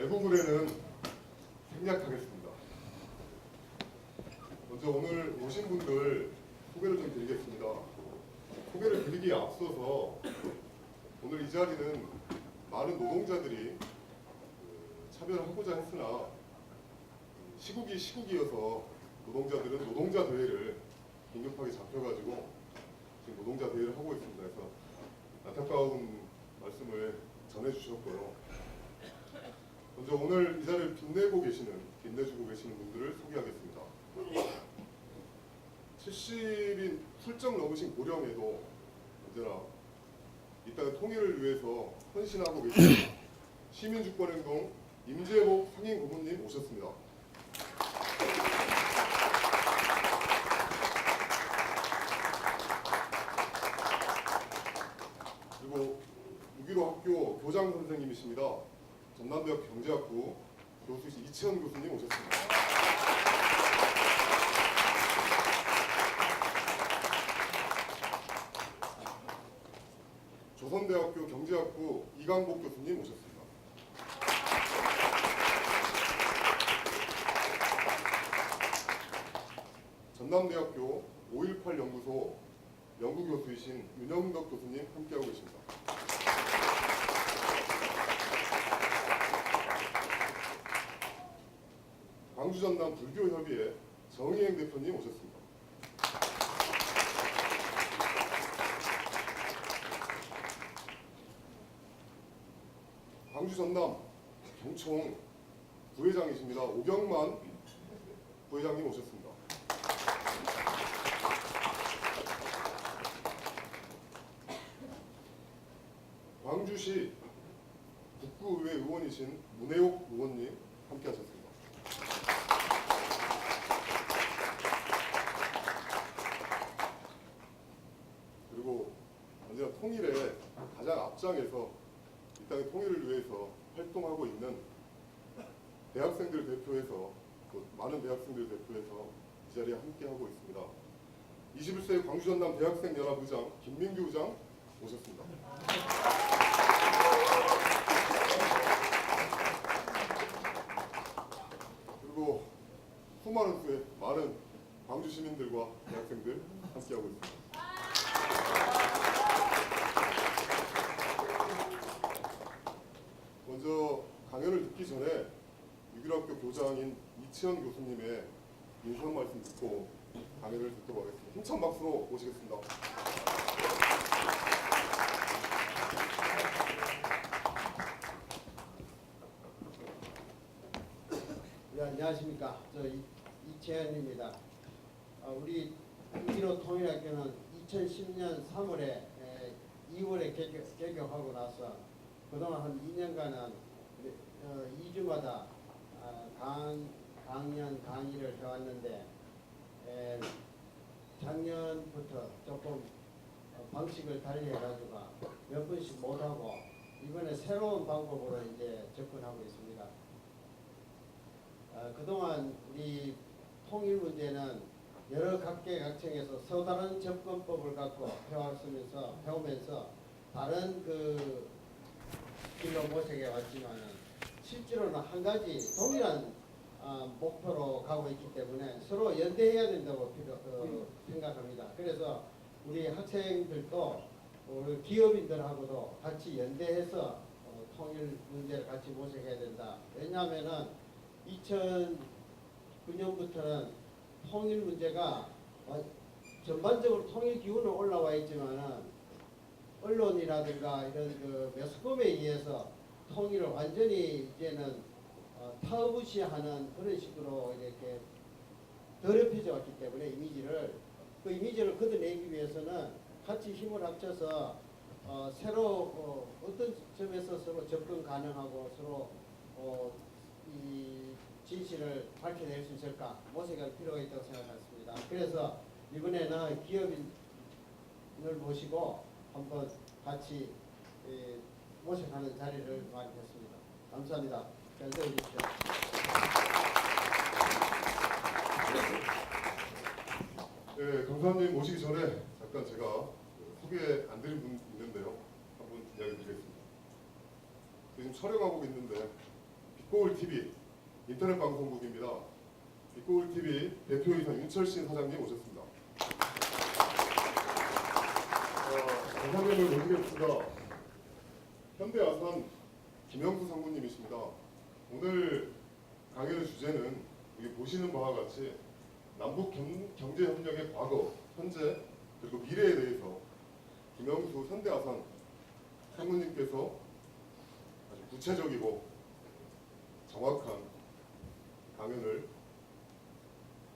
애국을에는 생략하겠습니다. 먼저 오늘 오신 분들 소개를 좀 드리겠습니다. 소개를 드리기에 앞서서 오늘 이 자리는 많은 노동자들이 차별을 하고자 했으나 시국이 시국이어서 노동자들은 노동자 대회를 긴급하게 잡혀가지고 지금 노동자 대회를 하고 있습니다. 그래서 안타까운 말씀을 전해주셨고요. 먼저 오늘 이 자리를 빛내주고 계시는 분들을 소개하겠습니다. 70인 훌쩍 넘으신 고령에도 언제나 이 땅의 통일을 위해서 헌신하고 계신 시민주권행동 임재복 상임 고문님 오셨습니다. 그리고 6.15 학교 교장 선생님이십니다. 전남대학 경제학부 교수이신 이채원 교수님 오셨습니다. 조선대학교 경제학부 이강복 교수님 오셨습니다. 전남대학교 5.18 연구소 연구교수이신 윤영덕 교수님 함께하고 계십니다. 광주전남 불교협의회 정희행 대표님 오셨습니다. 광주전남 경총 부회장이십니다. 오경만 부회장님 오셨습니다. 광주시 북구의회 의원이신 문혜옥 의원님 함께하셨습니다. 그리고 언제나 통일에 가장 앞장에서 이 땅의 통일을 위해서 활동하고 있는 대학생들 대표해서 또 많은 대학생들 대표해서 이 자리에 함께하고 있습니다. 21세 광주전남 대학생연합 의장 김민규 의장 오셨습니다. 그리고 수많은 수의 많은 광주 시민들과 대학생들 함께하고 있습니다. 먼저 강연을 듣기 전에 6.15 학교 교장인 이채원 교수님의 인상 말씀 듣고 강연을 듣도록 하겠습니다. 힘찬 박수로 모시겠습니다. 네, 안녕하십니까. 저 이채원입니다. 우리 6.15 통일학교는 2010년 3월에 2월에 개교하고 나서 그동안 한 2년간은 2주마다 강연 강의를 해왔는데 작년부터 조금 방식을 달리 해가지고 몇 번씩 못하고 이번에 새로운 방법으로 이제 접근하고 있습니다. 그동안 우리 통일 문제는 여러 각계각층에서 서다른 접근법을 갖고 배우면서 다른 그 길로 모색해 왔지만은 실제로는 한 가지 동일한 목표로 가고 있기 때문에 서로 연대해야 된다고 생각합니다. 그래서 우리 학생들도 우리 기업인들하고도 같이 연대해서 통일 문제를 같이 모색해야 된다. 왜냐하면은 2009년부터는 통일 문제가 전반적으로 통일 기운은 올라와 있지만은 언론이라든가 이런 그 매스컴에 의해서 통일을 완전히 이제는 타부시하는 그런 식으로 이렇게 더럽혀져 왔기 때문에 그 이미지를 걷어내기 위해서는 같이 힘을 합쳐서 새로 어떤 점에서 서로 접근 가능하고 서로 이 진실을 밝혀낼 수 있을까 모색할 필요가 있다고 생각했습니다. 그래서 이번에는 기업인을 모시고 한번 같이 모색하는 자리를 마련했습니다. 감사합니다. 잘 들어주십시오. 네, 강사님 모시기 전에 잠깐 제가 소개 안 드린 분 있는데요. 한번 이야기 드리겠습니다. 지금 촬영하고 있는데 빛고울TV 인터넷 방송국입니다. 빛고울TV 대표이사 윤철신 사장님 오셨습니다. 사장님을 모시겠습니다. 현대아산 김영수 상무님이십니다. 오늘 강연의 주제는 여기 보시는 바와 같이 남북 경제협력의 과거, 현재, 그리고 미래에 대해서 김영수 현대아산 상무님께서 아주 구체적이고 정확한 강연을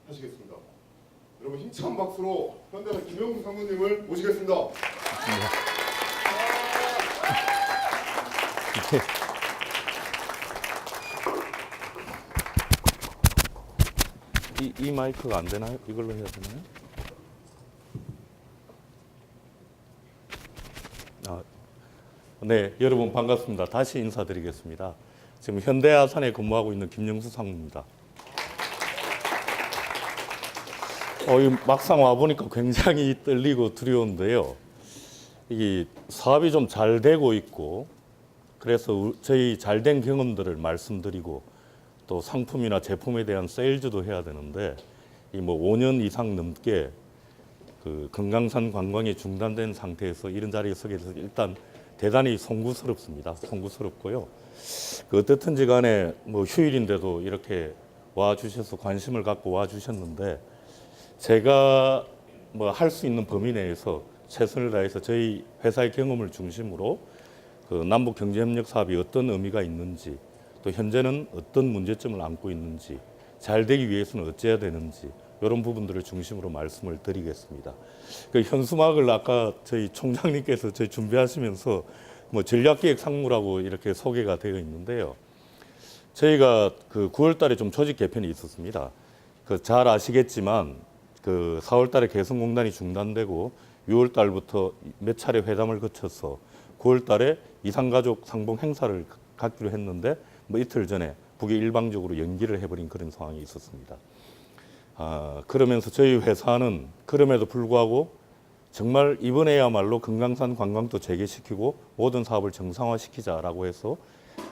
하시겠습니다. 여러분 힘찬 박수로 현대아산 김영수 상무님을 모시겠습니다. 이 마이크가 안 되나요? 이걸로 해야 되나요? 네, 여러분 반갑습니다. 다시 인사드리겠습니다. 지금 현대아산에 근무하고 있는 김영수 상무입니다. 막상 와 보니까 굉장히 떨리고 두려운데요. 이 사업이 좀 잘 되고 있고, 그래서 저희 잘된 경험들을 말씀드리고, 또 상품이나 제품에 대한 세일즈도 해야 되는데, 이 뭐 5년 이상 넘게 그 금강산 관광이 중단된 상태에서 이런 자리에 서게 돼서 일단 대단히 송구스럽습니다. 송구스럽고요. 어떻든지 간에 뭐 휴일인데도 이렇게 와 주셔서 관심을 갖고 와 주셨는데, 제가 뭐 할 수 있는 범위 내에서 최선을 다해서 저희 회사의 경험을 중심으로 그 남북 경제협력 사업이 어떤 의미가 있는지, 또 현재는 어떤 문제점을 안고 있는지, 잘 되기 위해서는 어찌해야 되는지, 이런 부분들을 중심으로 말씀을 드리겠습니다. 그 현수막을 아까 저희 총장님께서 저희 준비하시면서 뭐 전략기획 상무라고 이렇게 소개가 되어 있는데요. 저희가 그 9월 달에 좀 조직 개편이 있었습니다. 그 잘 아시겠지만 그 4월 달에 개성공단이 중단되고 6월 달부터 몇 차례 회담을 거쳐서 9월 달에 이산가족 상봉 행사를 갖기로 했는데 뭐 이틀 전에 북이 일방적으로 연기를 해버린 그런 상황이 있었습니다. 그러면서 저희 회사는 그럼에도 불구하고 정말 이번에야말로 금강산 관광도 재개시키고 모든 사업을 정상화시키자라고 해서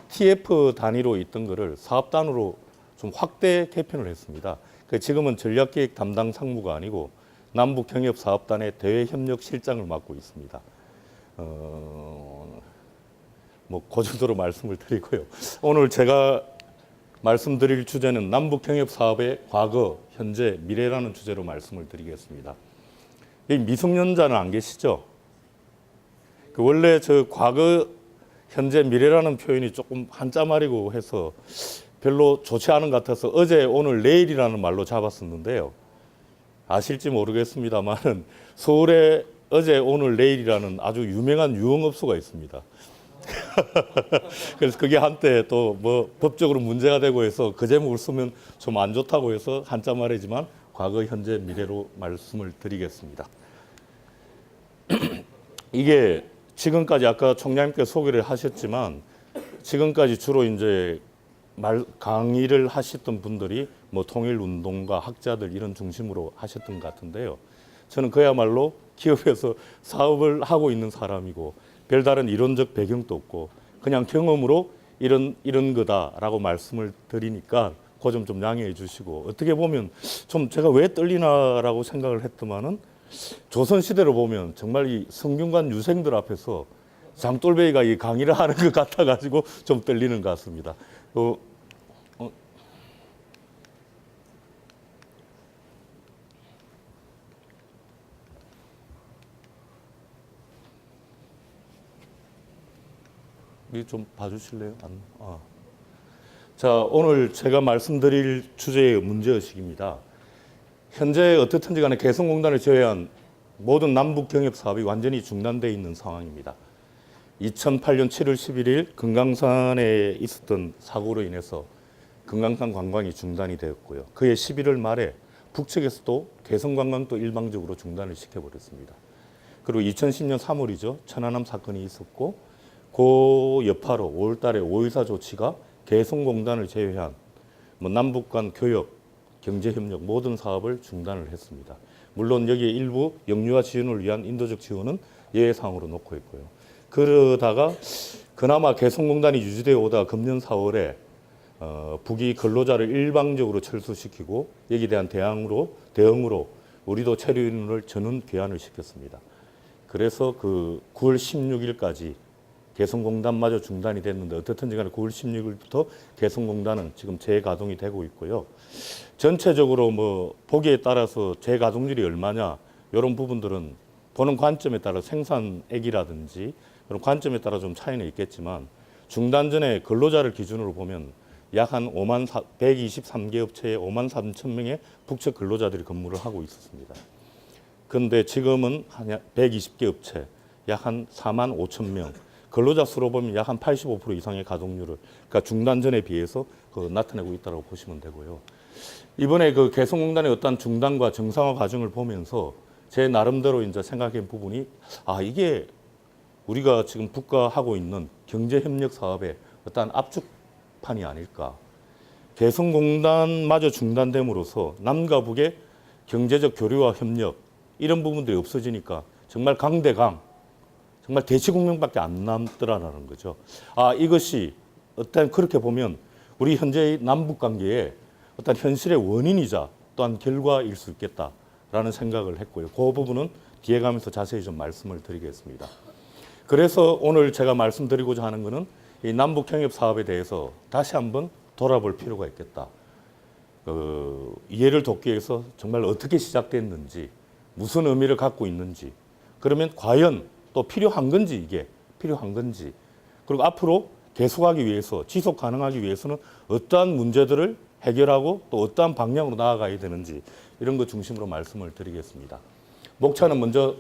TF 단위로 있던 거를 사업단으로 좀 확대 개편을 했습니다. 지금은 전략기획 담당 상무가 아니고 남북경협사업단의 대외협력실장을 맡고 있습니다. 뭐 그 정도로 말씀을 드리고요. 오늘 제가 말씀드릴 주제는 남북경협사업의 과거, 현재, 미래라는 주제로 말씀을 드리겠습니다. 이 미성년자는 안 계시죠? 원래 저 과거, 현재, 미래라는 표현이 조금 한자말이고 해서 별로 좋지 않은 것 같아서 어제, 오늘, 내일이라는 말로 잡았었는데요. 아실지 모르겠습니다만 서울에 어제, 오늘, 내일이라는 아주 유명한 유흥업소가 있습니다. 그래서 그게 한때 또 뭐 법적으로 문제가 되고 해서 그 제목을 쓰면 좀 안 좋다고 해서 한자말이지만 과거, 현재, 미래로 말씀을 드리겠습니다. 이게 지금까지 아까 총장님께서 소개를 하셨지만 지금까지 주로 이제 강의를 하셨던 분들이 뭐 통일운동가, 학자들 이런 중심으로 하셨던 것 같은데요. 저는 그야말로 기업에서 사업을 하고 있는 사람이고 별다른 이론적 배경도 없고 그냥 경험으로 이런 거다라고 말씀을 드리니까 그 점 좀 양해해 주시고, 어떻게 보면 좀 제가 왜 떨리나라고 생각을 했더만은 조선시대로 보면 정말 이 성균관 유생들 앞에서 장돌배이가 이 강의를 하는 것 같아가지고 좀 떨리는 것 같습니다. 이 좀 봐주실래요? 자, 오늘 제가 말씀드릴 주제의 문제의식입니다. 현재 어떻든지 간에 개성공단을 제외한 모든 남북 경협 사업이 완전히 중단되어 있는 상황입니다. 2008년 7월 11일 금강산에 있었던 사고로 인해서 금강산 관광이 중단이 되었고요. 그해 11월 말에 북측에서도 개성관광도 일방적으로 중단을 시켜버렸습니다. 그리고 2010년 3월이죠. 천안함 사건이 있었고 그 여파로 5월 달에 5.14 조치가 개성공단을 제외한 뭐 남북 간 교역, 경제협력 모든 사업을 중단을 했습니다. 물론 여기에 일부 영유아 지원을 위한 인도적 지원은 예외상으로 놓고 있고요. 그러다가 그나마 개성공단이 유지되어 오다가 금년 4월에 북이 근로자를 일방적으로 철수시키고 여기에 대한 대응으로 우리도 체류인을 전원 귀환을 시켰습니다. 그래서 그 9월 16일까지 개성공단마저 중단이 됐는데 어떻든지 간에 9월 16일부터 개성공단은 지금 재가동이 되고 있고요. 전체적으로 뭐 보기에 따라서 재가동률이 얼마냐 이런 부분들은 보는 관점에 따라 생산액이라든지 그런 관점에 따라 좀 차이는 있겠지만 중단 전에 근로자를 기준으로 보면 약 한 123개 업체에 5만 3천 명의 북측 근로자들이 근무를 하고 있었습니다. 그런데 지금은 한 120개 업체, 약 한 4만 5천 명, 근로자 수로 보면 약 한 85% 이상의 가동률을, 그러니까 중단 전에 비해서 나타내고 있다고 보시면 되고요. 이번에 그 개성공단의 어떤 중단과 정상화 과정을 보면서 제 나름대로 이제 생각한 부분이 이게 우리가 지금 북과하고 있는 경제협력 사업의 어떤 압축판이 아닐까. 개성공단마저 중단됨으로써 남과 북의 경제적 교류와 협력 이런 부분들이 없어지니까 정말 강대강, 정말 대치공명밖에 안 남더라라는 거죠. 이것이 어떤 그렇게 보면 우리 현재의 남북 관계의 어떤 현실의 원인이자 또한 결과일 수 있겠다라는 생각을 했고요. 그 부분은 뒤에 가면서 자세히 좀 말씀을 드리겠습니다. 그래서 오늘 제가 말씀드리고자 하는 것은 이 남북 협력 사업에 대해서 다시 한번 돌아볼 필요가 있겠다. 이해를 돕기 위해서 정말 어떻게 시작됐는지, 무슨 의미를 갖고 있는지, 그러면 과연 또 필요한 건지, 이게 필요한 건지, 그리고 앞으로 계속하기 위해서, 지속 가능하기 위해서는 어떠한 문제들을 해결하고 또 어떠한 방향으로 나아가야 되는지 이런 것 중심으로 말씀을 드리겠습니다. 목차는 먼저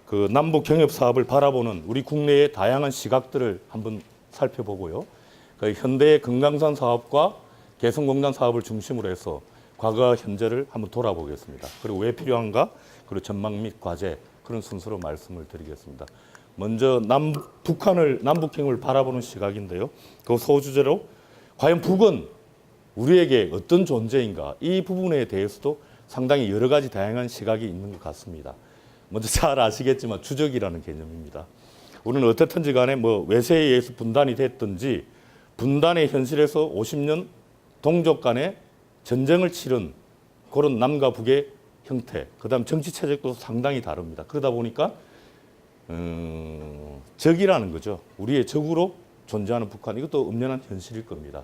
그 남북 경협 사업을 바라보는 우리 국내의 다양한 시각들을 한번 살펴보고요. 그 현대의 금강산 사업과 개성공단 사업을 중심으로 해서 과거와 현재를 한번 돌아보겠습니다. 그리고 왜 필요한가? 그리고 전망 및 과제 그런 순서로 말씀을 드리겠습니다. 먼저 남북형을 바라보는 시각인데요. 그 소주제로 과연 북은 우리에게 어떤 존재인가? 이 부분에 대해서도 상당히 여러 가지 다양한 시각이 있는 것 같습니다. 먼저 잘 아시겠지만 주적이라는 개념입니다. 우리는 어떻든지 간에 뭐 외세에 의해서 분단이 됐든지 분단의 현실에서 50년 동족 간의 전쟁을 치른 그런 남과 북의 형태, 그다음 정치 체제도 상당히 다릅니다. 그러다 보니까 적이라는 거죠. 우리의 적으로 존재하는 북한, 이것도 엄연한 현실일 겁니다.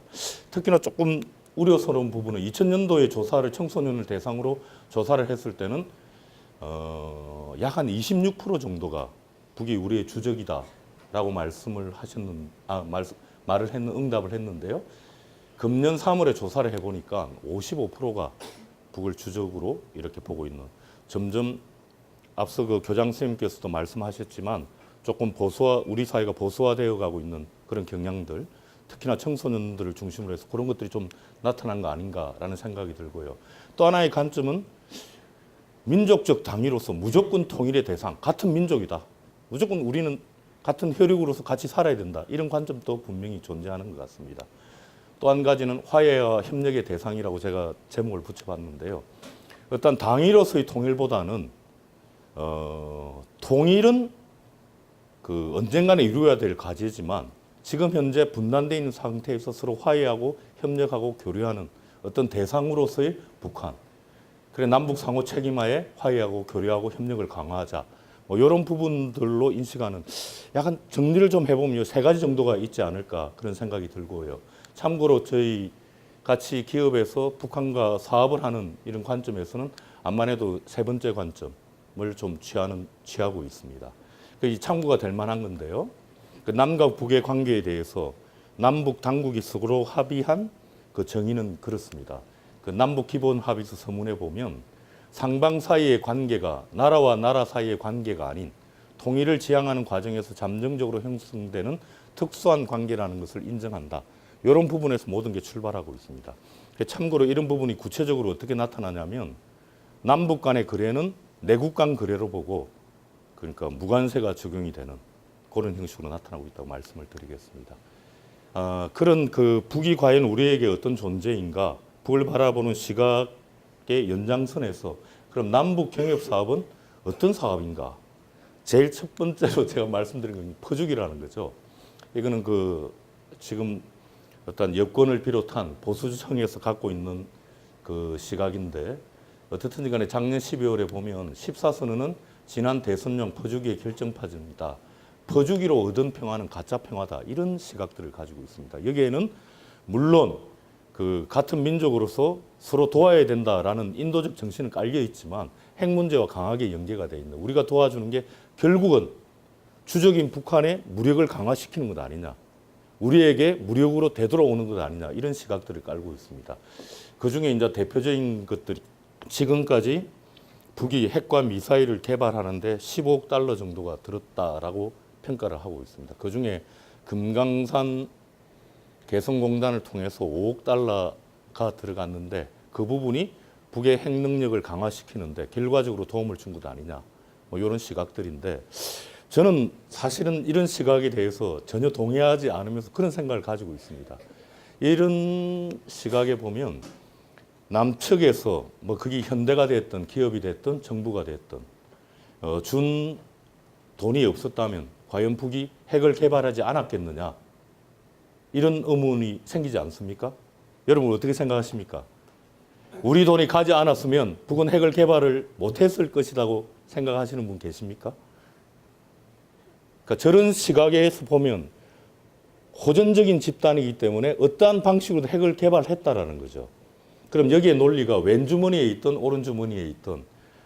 특히나 조금 우려스러운 부분은 2000년도에 조사를 청소년을 대상으로 조사를 했을 때는 약 한 26% 정도가 북이 우리의 주적이다라고 응답을 했는데요. 금년 3월에 조사를 해보니까 55%가 북을 주적으로 이렇게 보고 있는, 점점 앞서 그 교장 선생님께서도 말씀하셨지만 조금 우리 사회가 보수화되어 가고 있는 그런 경향들, 특히나 청소년들을 중심으로 해서 그런 것들이 좀 나타난 거 아닌가라는 생각이 들고요. 또 하나의 관점은 민족적 당위로서 무조건 통일의 대상, 같은 민족이다. 무조건 우리는 같은 혈육으로서 같이 살아야 된다. 이런 관점도 분명히 존재하는 것 같습니다. 또 한 가지는 화해와 협력의 대상이라고 제가 제목을 붙여봤는데요. 일단 당위로서의 통일보다는 통일은 그 언젠가는 이루어야 될 과제지만 지금 현재 분단되어 있는 상태에서 서로 화해하고 협력하고 교류하는 어떤 대상으로서의 북한. 그래 남북 상호 책임하에 화해하고 교류하고 협력을 강화하자. 뭐 이런 부분들로 인식하는, 약간 정리를 좀 해보면 세 가지 정도가 있지 않을까 그런 생각이 들고요. 참고로 저희 같이 기업에서 북한과 사업을 하는 이런 관점에서는 암만 해도 세 번째 관점을 좀 취하고 있습니다. 이 참고가 될 만한 건데요. 그 남과 북의 관계에 대해서 남북 당국이 서로 합의한 그 정의는 그렇습니다. 그 남북 기본 합의서 서문에 보면 상방 사이의 관계가 나라와 나라 사이의 관계가 아닌 통일을 지향하는 과정에서 잠정적으로 형성되는 특수한 관계라는 것을 인정한다. 이런 부분에서 모든 게 출발하고 있습니다. 참고로 이런 부분이 구체적으로 어떻게 나타나냐면 남북 간의 거래는 내국 간 거래로 보고, 그러니까 무관세가 적용이 되는 그런 형식으로 나타나고 있다고 말씀을 드리겠습니다. 그런 그 북이 과연 우리에게 어떤 존재인가, 북을 바라보는 시각의 연장선에서 그럼 남북 경협 사업은 어떤 사업인가? 제일 첫 번째로 제가 말씀드린 건 퍼주기라는 거죠. 이거는 그 지금 어떤 여권을 비롯한 보수층에서 갖고 있는 그 시각인데 어떻든 간에 작년 12월에 보면 14선언은 지난 대선용 퍼주기의 결정파입니다. 퍼주기로 얻은 평화는 가짜 평화다. 이런 시각들을 가지고 있습니다. 여기에는 물론 그 같은 민족으로서 서로 도와야 된다라는 인도적 정신은 깔려 있지만 핵 문제와 강하게 연계가 되어 있는 우리가 도와주는 게 결국은 주적인 북한의 무력을 강화시키는 것 아니냐. 우리에게 무력으로 되돌아오는 것 아니냐. 이런 시각들을 깔고 있습니다. 그중에 이제 대표적인 것들이 지금까지 북이 핵과 미사일을 개발하는데 15억 달러 정도가 들었다라고 평가를 하고 있습니다. 그중에 금강산 개성공단을 통해서 5억 달러가 들어갔는데 그 부분이 북의 핵 능력을 강화시키는데 결과적으로 도움을 준 것 아니냐. 뭐 이런 시각들인데 저는 사실은 이런 시각에 대해서 전혀 동의하지 않으면서 그런 생각을 가지고 있습니다. 이런 시각에 보면 남측에서 뭐 그게 현대가 됐든 기업이 됐든 정부가 됐든 준 돈이 없었다면 과연 북이 핵을 개발하지 않았겠느냐 이런 의문이 생기지 않습니까? 여러분 어떻게 생각하십니까? 우리 돈이 가지 않았으면 북은 핵을 개발을 못했을 것이라고 생각하시는 분 계십니까? 그러니까 저런 시각에서 보면 호전적인 집단이기 때문에 어떠한 방식으로도 핵을 개발했다라는 거죠. 그럼 여기에 논리가 왼주머니에 있던 오른주머니에 있던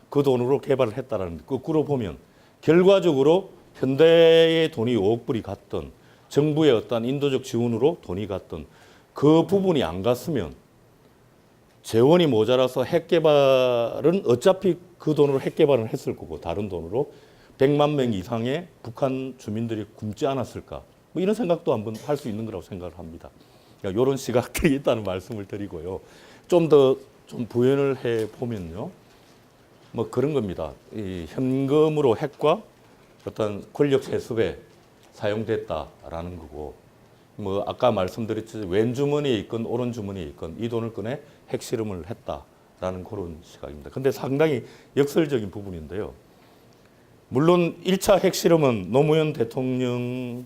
그 돈으로 개발을 했다라는 거꾸로 보면 결과적으로 현대의 돈이 5억 불이 갔던 정부의 어떤 인도적 지원으로 돈이 갔던 그 부분이 안 갔으면 재원이 모자라서 핵 개발은 어차피 그 돈으로 핵 개발을 했을 거고 다른 돈으로 100만 명 이상의 북한 주민들이 굶지 않았을까 뭐 이런 생각도 한번 할 수 있는 거라고 생각을 합니다. 그러니까 이런 시각들이 있다는 말씀을 드리고요. 좀 더 좀 부연을 해 보면요, 뭐 그런 겁니다. 이 현금으로 핵과 어떤 권력 세습에 사용됐다라는 거고, 뭐 아까 말씀드렸듯이 왼 주머니에 있건 오른 주머니에 있건 이 돈을 꺼내 핵실험을 했다라는 그런 시각입니다. 근데 상당히 역설적인 부분인데요. 물론 1차 핵실험은 노무현 대통령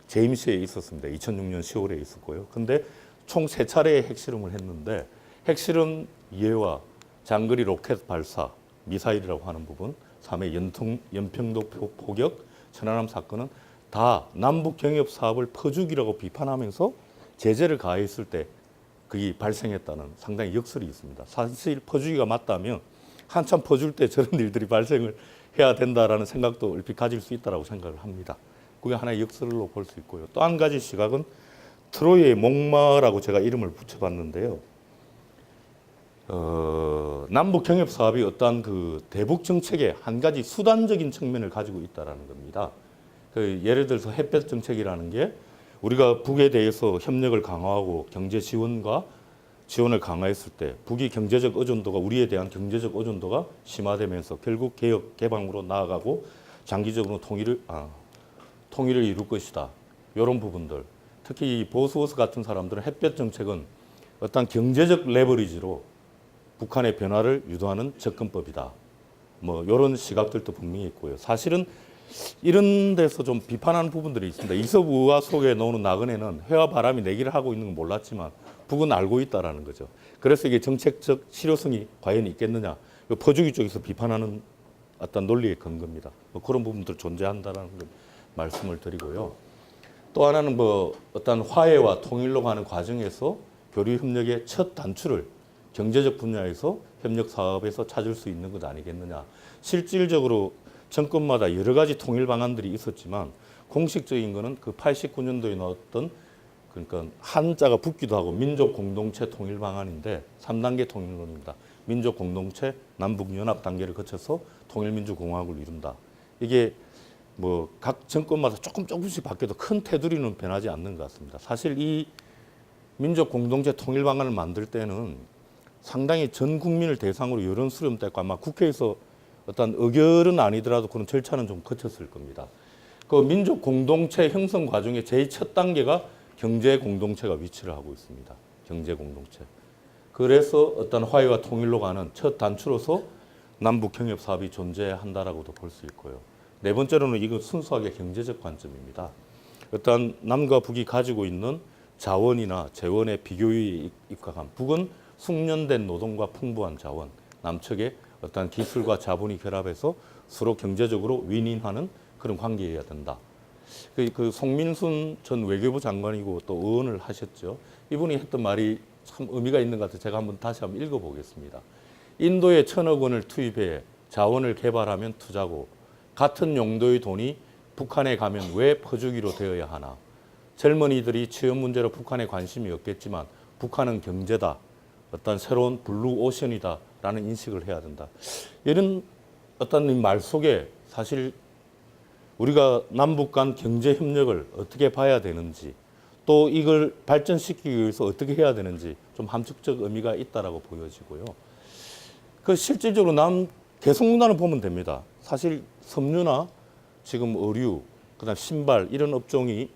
재임 시에 있었습니다. 2006년 10월에 있었고요. 근데 총 3차례의 핵실험을 했는데 핵실험 이해와 장거리 로켓 발사, 미사일이라고 하는 부분, 3회 연평도 포격, 천안함 사건은 다 남북 경협 사업을 퍼주기라고 비판하면서 제재를 가했을 때 그게 발생했다는 상당히 역설이 있습니다. 사실 퍼주기가 맞다면 한참 퍼줄 때 저런 일들이 발생을 해야 된다라는 생각도 얼핏 가질 수 있다고 생각을 합니다. 그게 하나의 역설로 볼 수 있고요. 또 한 가지 시각은 트로이의 목마라고 제가 이름을 붙여봤는데요. 남북 경협 사업이 어떠한 그 대북 정책의 한 가지 수단적인 측면을 가지고 있다라는 겁니다. 그 예를 들어서 햇볕 정책이라는 게 우리가 북에 대해서 협력을 강화하고 경제 지원을 강화했을 때 북이 경제적 의존도가 우리에 대한 경제적 의존도가 심화되면서 결국 개혁 개방으로 나아가고 장기적으로 통일을 이룰 것이다. 이런 부분들. 특히 이 보수호스 같은 사람들은 햇볕 정책은 어떤 경제적 레버리지로 북한의 변화를 유도하는 접근법이다. 뭐 이런 시각들도 분명히 있고요. 사실은 이런 데서 좀 비판하는 부분들이 있습니다. 이섭우화 속에 나오는 나그네는 해와 바람이 내기를 하고 있는 건 몰랐지만 북은 알고 있다라는 거죠. 그래서 이게 정책적 실효성이 과연 있겠느냐. 퍼주기 쪽에서 비판하는 어떤 논리의 근거입니다. 뭐 그런 부분들 존재한다라는 말씀을 드리고요. 또 하나는 뭐 어떤 화해와 통일로 가는 과정에서 교류 협력의 첫 단추를 경제적 분야에서 협력 사업에서 찾을 수 있는 것 아니겠느냐. 실질적으로 정권마다 여러 가지 통일 방안들이 있었지만 공식적인 거는 그 89년도에 나왔던 그러니까 한자가 붙기도 하고 민족 공동체 통일 방안인데 3단계 통일론입니다. 민족 공동체 남북 연합 단계를 거쳐서 통일민주공화국을 이룬다. 이게 뭐 각 정권마다 조금씩 바뀌어도 큰 테두리는 변하지 않는 것 같습니다. 사실 이 민족 공동체 통일 방안을 만들 때는 상당히 전 국민을 대상으로 여론 수렴 때고 아마 국회에서 어떤 의결은 아니더라도 그런 절차는 좀 거쳤을 겁니다. 그 민족 공동체 형성 과정의 제일 첫 단계가 경제 공동체가 위치를 하고 있습니다. 경제 공동체. 그래서 어떤 화해와 통일로 가는 첫 단추로서 남북 경협 사업이 존재한다라고도 볼 수 있고요. 네 번째로는 이건 순수하게 경제적 관점입니다. 어떤 남과 북이 가지고 있는 자원이나 재원의 비교유에 입각한 북은 숙련된 노동과 풍부한 자원, 남측의 어떤 기술과 자본이 결합해서 서로 경제적으로 윈윈하는 그런 관계여야 된다. 그 송민순 전 외교부 장관이고 또 의원을 하셨죠. 이분이 했던 말이 참 의미가 있는 것 같아서 제가 다시 한번 읽어보겠습니다. 인도에 1,000억 원을 투입해 자원을 개발하면 투자고 같은 용도의 돈이 북한에 가면 왜 퍼주기로 되어야 하나. 젊은이들이 취업 문제로 북한에 관심이 없겠지만 북한은 경제다. 어떤 새로운 블루 오션이다라는 인식을 해야 된다. 이런 어떤 말 속에 사실 우리가 남북 간 경제 협력을 어떻게 봐야 되는지 또 이걸 발전시키기 위해서 어떻게 해야 되는지 좀 함축적 의미가 있다라고 보여지고요. 그 실질적으로 개성문화를 보면 됩니다. 사실 섬유나 지금 의류, 그다음 신발 이런 업종이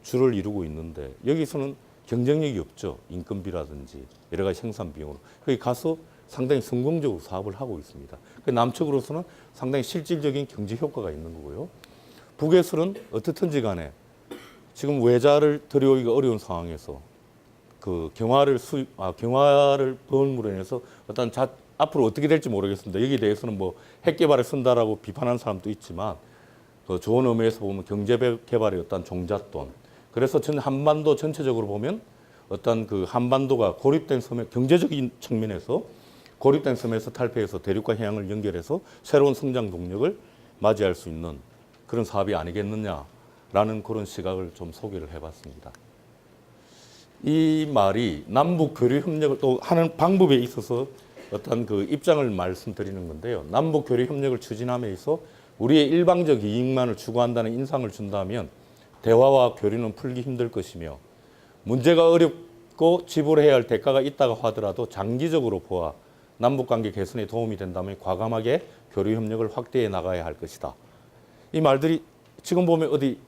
주를 이루고 있는데 여기서는 경쟁력이 없죠. 인건비라든지 여러 가지 생산 비용으로. 거기 가서 상당히 성공적으로 사업을 하고 있습니다. 남측으로서는 상당히 실질적인 경제 효과가 있는 거고요. 북에서는 어떻든지 간에 지금 외자를 들여오기가 어려운 상황에서 그 경화를 벌므로 인해서 어떤 앞으로 어떻게 될지 모르겠습니다. 여기에 대해서는 뭐 핵 개발을 쓴다라고 비판하는 사람도 있지만 그 좋은 의미에서 보면 경제 개발의 어떤 종잣돈. 그래서 전 한반도 전체적으로 보면 어떤 그 한반도가 고립된 섬에 경제적인 측면에서 고립된 섬에서 탈피해서 대륙과 해양을 연결해서 새로운 성장 동력을 맞이할 수 있는 그런 사업이 아니겠느냐라는 그런 시각을 좀 소개를 해봤습니다. 이 말이 남북 교류 협력을 또 하는 방법에 있어서 어떤 그 입장을 말씀드리는 건데요. 남북 교류 협력을 추진함에 있어 우리의 일방적 이익만을 추구한다는 인상을 준다면 대화와 교류는 풀기 힘들 것이며 문제가 어렵고 지불해야 할 대가가 있다고 하더라도 장기적으로 보아 남북관계 개선에 도움이 된다면 과감하게 교류 협력을 확대해 나가야 할 것이다. 이 말들이 지금 보면 어디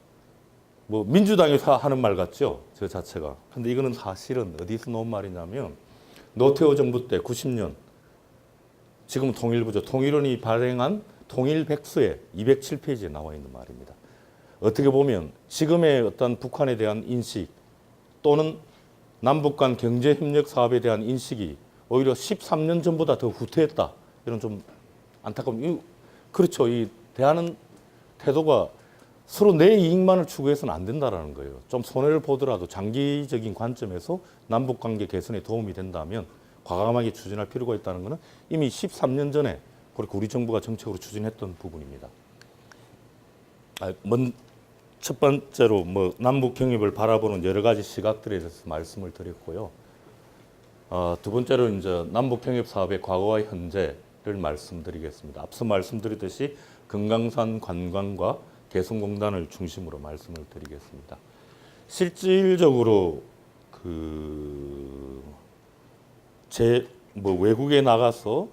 뭐 민주당에서 하는 말 같죠? 저 자체가. 근데 이거는 사실은 어디서 나온 말이냐면 노태우 정부 때 90년 지금 통일부죠. 통일원이 발행한 통일백서에 207페이지에 나와 있는 말입니다. 어떻게 보면 지금의 어떤 북한에 대한 인식 또는 남북 간 경제협력 사업에 대한 인식이 오히려 13년 전보다 더 후퇴했다. 이런 좀 안타까운. 그렇죠. 이 대하는 태도가 서로 내 이익만을 추구해서는 안 된다라는 거예요. 좀 손해를 보더라도 장기적인 관점에서 남북 관계 개선에 도움이 된다면 과감하게 추진할 필요가 있다는 것은 이미 13년 전에 그렇게 우리 정부가 정책으로 추진했던 부분입니다. 첫 번째로 남북 경협을 바라보는 여러 가지 시각들에 대해서 말씀을 드렸고요. 두 번째로 이제 남북 경협 사업의 과거와 현재를 말씀드리겠습니다. 앞서 말씀드렸듯이 금강산 관광과 개성공단을 중심으로 말씀을 드리겠습니다. 실질적으로 외국에 나가서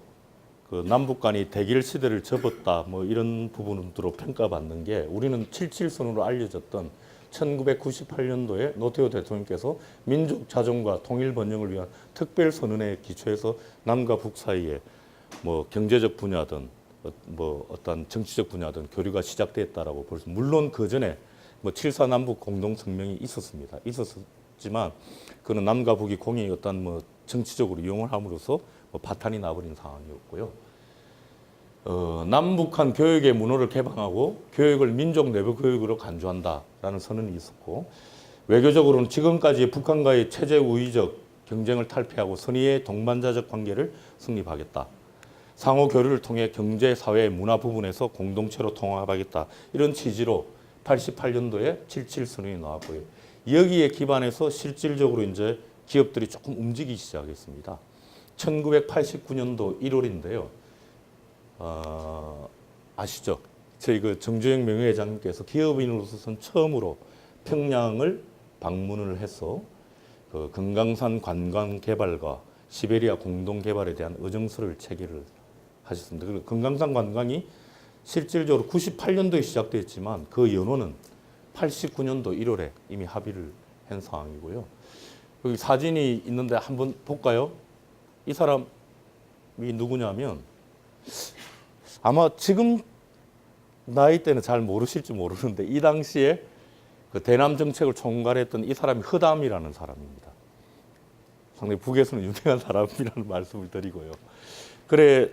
그 남북 간이 대결 시대를 접었다 이런 부분으로 평가받는 게 우리는 77선으로 알려졌던 1998년도에 노태우 대통령께서 민족 자존과 통일 번영을 위한 특별 선언에 기초해서 남과 북 사이에 경제적 분야든 어떤 정치적 분야든 교류가 시작됐다라고 볼 수. 물론 그 전에 7.4 남북 공동 성명이 있었습니다. 있었지만 그는 남과 북이 공의 어떤 정치적으로 이용을 함으로써 파탄이 나버린 상황이었고요. 남북한 교육의 문호를 개방하고 교육을 민족 내부 교육으로 간주한다라는 선언이 있었고 외교적으로는 지금까지 북한과의 체제 우위적 경쟁을 탈피하고 선의의 동반자적 관계를 성립하겠다. 상호 교류를 통해 경제, 사회, 문화 부분에서 공동체로 통합하겠다. 이런 취지로 88년도에 77선언이 나왔고요. 여기에 기반해서 실질적으로 이제 기업들이 조금 움직이기 시작했습니다. 1989년도 1월인데요. 아시죠? 저희 그 정주영 명예회장님께서 기업인으로서는 처음으로 평양을 방문을 해서 그 금강산 관광 개발과 시베리아 공동 개발에 대한 의정서를 체결을 하셨습니다. 그리고 금강산 관광이 실질적으로 98년도에 시작됐지만 그 연호는 89년도 1월에 이미 합의를 한 상황이고요. 여기 사진이 있는데 한번 볼까요? 이 사람이 누구냐면 아마 지금 나이 때는 잘 모르실지 모르는데 이 당시에 그 대남 정책을 총괄했던 이 사람이 허담이라는 사람입니다. 상당히 북에서는 유명한 사람이라는 말씀을 드리고요. 그럼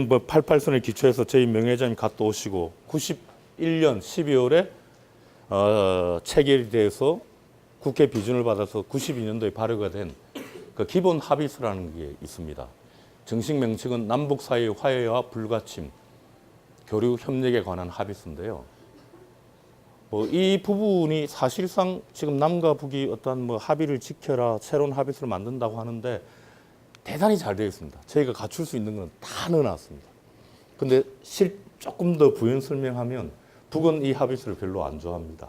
뭐 88선을 기초해서 저희 명예회장님 갔다 오시고 91년 12월에 체결이 돼서 국회 비준을 받아서 92년도에 발효가 된 그 기본 합의서라는 게 있습니다. 정식 명칭은 남북 사이의 화해와 불가침, 교류 협력에 관한 합의서인데요. 이 부분이 사실상 지금 남과 북이 어떠한 뭐 합의를 지켜라 새로운 합의서를 만든다고 하는데 대단히 잘 되어 있습니다. 저희가 갖출 수 있는 건 다 넣어놨습니다. 근데 조금 더 부연 설명하면 북은 이 합의서를 별로 안 좋아합니다.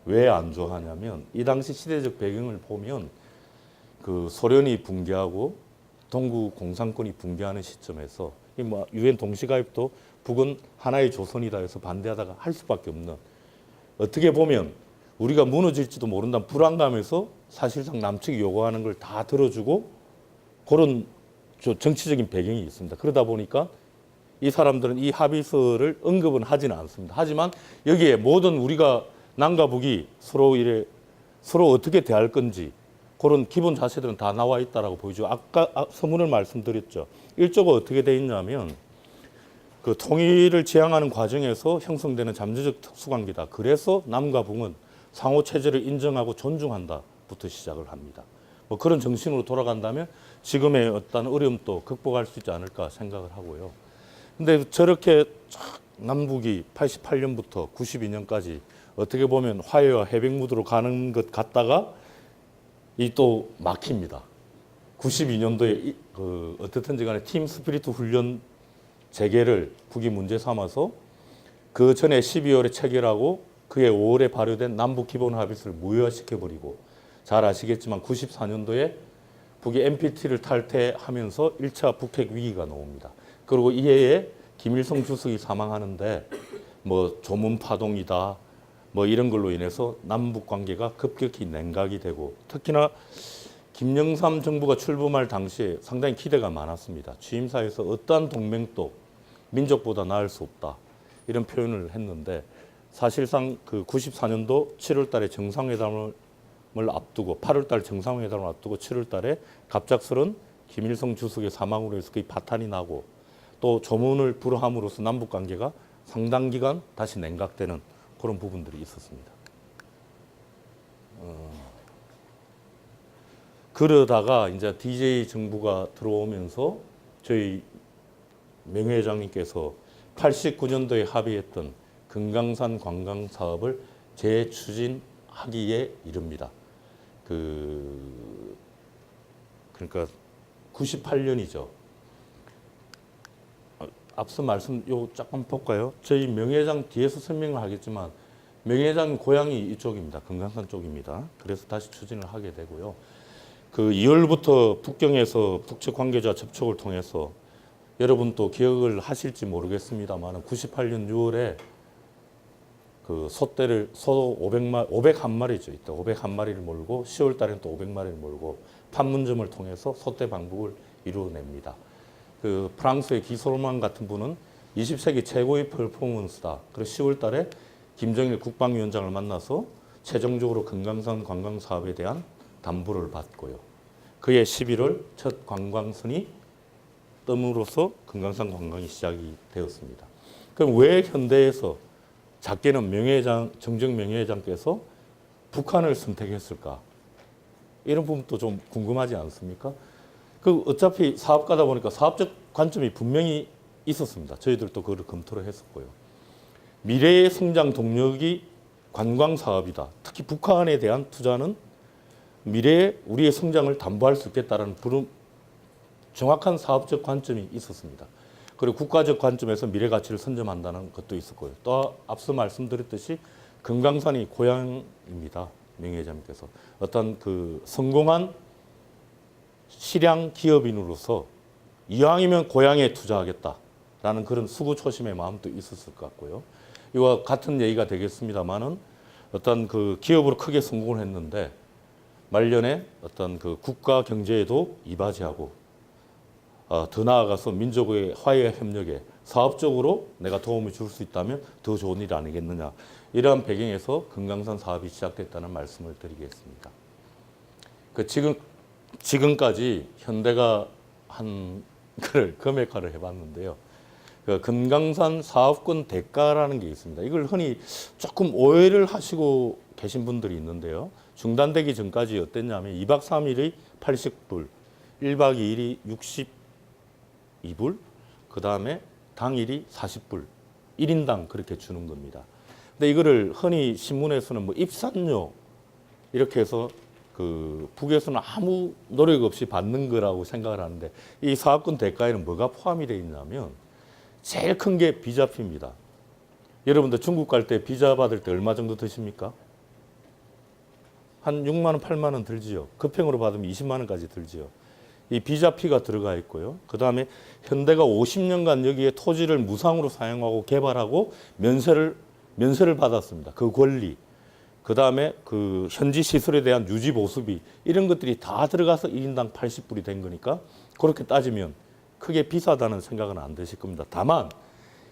왜 안 좋아하냐면 이 당시 시대적 배경을 보면 그 소련이 붕괴하고 동구 공산권이 붕괴하는 시점에서 뭐 유엔 동시가입도 북은 하나의 조선이다 해서 반대하다가 할 수밖에 없는, 어떻게 보면 우리가 무너질지도 모른다는 불안감에서 사실상 남측이 요구하는 걸 다 들어주고 그런 정치적인 배경이 있습니다. 그러다 보니까 이 사람들은 이 합의서를 언급은 하지는 않습니다. 하지만 여기에 모든 우리가 남과 북이 서로 어떻게 대할 건지 그런 기본 자세들은 다 나와 있다라고 보이죠. 아까 서문을 말씀드렸죠. 1조가 어떻게 돼 있냐면 그 통일을 지향하는 과정에서 형성되는 잠재적 특수관계다. 그래서 남과 북은 상호 체제를 인정하고 존중한다부터 시작을 합니다. 뭐 그런 정신으로 돌아간다면 지금의 어떤 어려움도 극복할 수 있지 않을까 생각을 하고요. 근데 저렇게 남북이 88년부터 92년까지 어떻게 보면 화해와 해백 무드로 가는 것 같다가 이 또 막힙니다. 92년도에 어떻든지 간에 팀 스피리트 훈련 재개를 북이 문제 삼아서 그 전에 12월에 체결하고 그해 5월에 발효된 남북 기본 합의서를 무효화시켜버리고, 잘 아시겠지만 94년도에 북이 NPT를 탈퇴하면서 1차 북핵 위기가 나옵니다. 그리고 이해에 김일성 주석이 사망하는데 뭐 조문 파동이다 뭐 이런 걸로 인해서 남북 관계가 급격히 냉각이 되고, 특히나 김영삼 정부가 출범할 당시에 상당히 기대가 많았습니다. 취임사에서 어떠한 동맹도 민족보다 나을 수 없다 이런 표현을 했는데, 사실상 그 94년도 7월 달에 정상회담을 앞두고 8월 달 정상회담을 앞두고 7월 달에 갑작스런 김일성 주석의 사망으로 해서 거의 파탄이 나고 또 조문을 불허함으로써 남북 관계가 상당 기간 다시 냉각되는 그런 부분들이 있었습니다. 그러다가 이제 DJ 정부가 들어오면서 저희 명예회장님께서 89년도에 합의했던 금강산 관광 사업을 재추진하기에 이릅니다. 그러니까 98년이죠. 앞서 말씀 잠깐 볼까요? 저희 명예회장 뒤에서 설명을 하겠지만 명예회장 고향이 이쪽입니다. 금강산 쪽입니다. 그래서 다시 추진을 하게 되고요. 그 2월부터 북경에서 북측 관계자 접촉을 통해서 여러분 또 기억을 하실지 모르겠습니다만 98년 6월에 그 소 501마리죠. 이때 501마리를 몰고 10월 달에는 또 500마리를 몰고 판문점을 통해서 소떼 방북을 이루어냅니다. 그 프랑스의 기소로만 같은 분은 20세기 최고의 퍼포먼스다. 그래서 10월 달에 김정일 국방위원장을 만나서 최종적으로 금강산 관광 사업에 대한 담보를 받고요. 그해 11월 첫 관광선이 뜸으로써 금강산 관광이 시작이 되었습니다. 그럼 왜 현대에서 작게는 정정 명예회장께서 북한을 선택했을까? 이런 부분도 좀 궁금하지 않습니까? 어차피 사업가다 보니까 사업적 관점이 분명히 있었습니다. 저희들도 그걸 검토를 했었고요. 미래의 성장 동력이 관광 사업이다. 특히 북한에 대한 투자는 미래에 우리의 성장을 담보할 수 있겠다라는 정확한 사업적 관점이 있었습니다. 그리고 국가적 관점에서 미래 가치를 선점한다는 것도 있었고요. 또 앞서 말씀드렸듯이 금강산이 고향입니다. 명예회장님께서 어떤 그 성공한 실향 기업인으로서 이왕이면 고향에 투자하겠다라는 그런 수구초심의 마음도 있었을 것 같고요. 이와 같은 얘기가 되겠습니다만은 어떤 그 기업으로 크게 성공을 했는데 말년에 어떤 그 국가 경제에도 이바지하고 더 나아가서 민족의 화해와 협력에 사업적으로 내가 도움을 줄 수 있다면 더 좋은 일 아니겠느냐. 이러한 배경에서 금강산 사업이 시작됐다는 말씀을 드리겠습니다. 지금까지 현대가 한 그를 금액화를 해봤는데요. 금강산 사업권 대가라는 게 있습니다. 이걸 흔히 조금 오해를 하시고 계신 분들이 있는데요. 중단되기 전까지 어땠냐면 2박 3일이 80불, 1박 2일이 62불, 그 다음에 당일이 40불, 1인당 그렇게 주는 겁니다. 근데 이거를 흔히 신문에서는 뭐 입산료 이렇게 해서 북에서는 아무 노력 없이 받는 거라고 생각을 하는데 이 사업권 대가에는 뭐가 포함이 되어 있냐면 제일 큰 게 비자피입니다. 여러분들 중국 갈 때 비자 받을 때 얼마 정도 드십니까? 한 6만 원, 8만 원 들지요. 급행으로 받으면 20만 원까지 들지요. 이 비자피가 들어가 있고요. 그 다음에 현대가 50년간 여기에 토지를 무상으로 사용하고 개발하고 면세를 받았습니다. 그 권리. 그 다음에 그 현지 시설에 대한 유지 보수비 이런 것들이 다 들어가서 1인당 80불이 된 거니까 그렇게 따지면 크게 비싸다는 생각은 안 드실 겁니다. 다만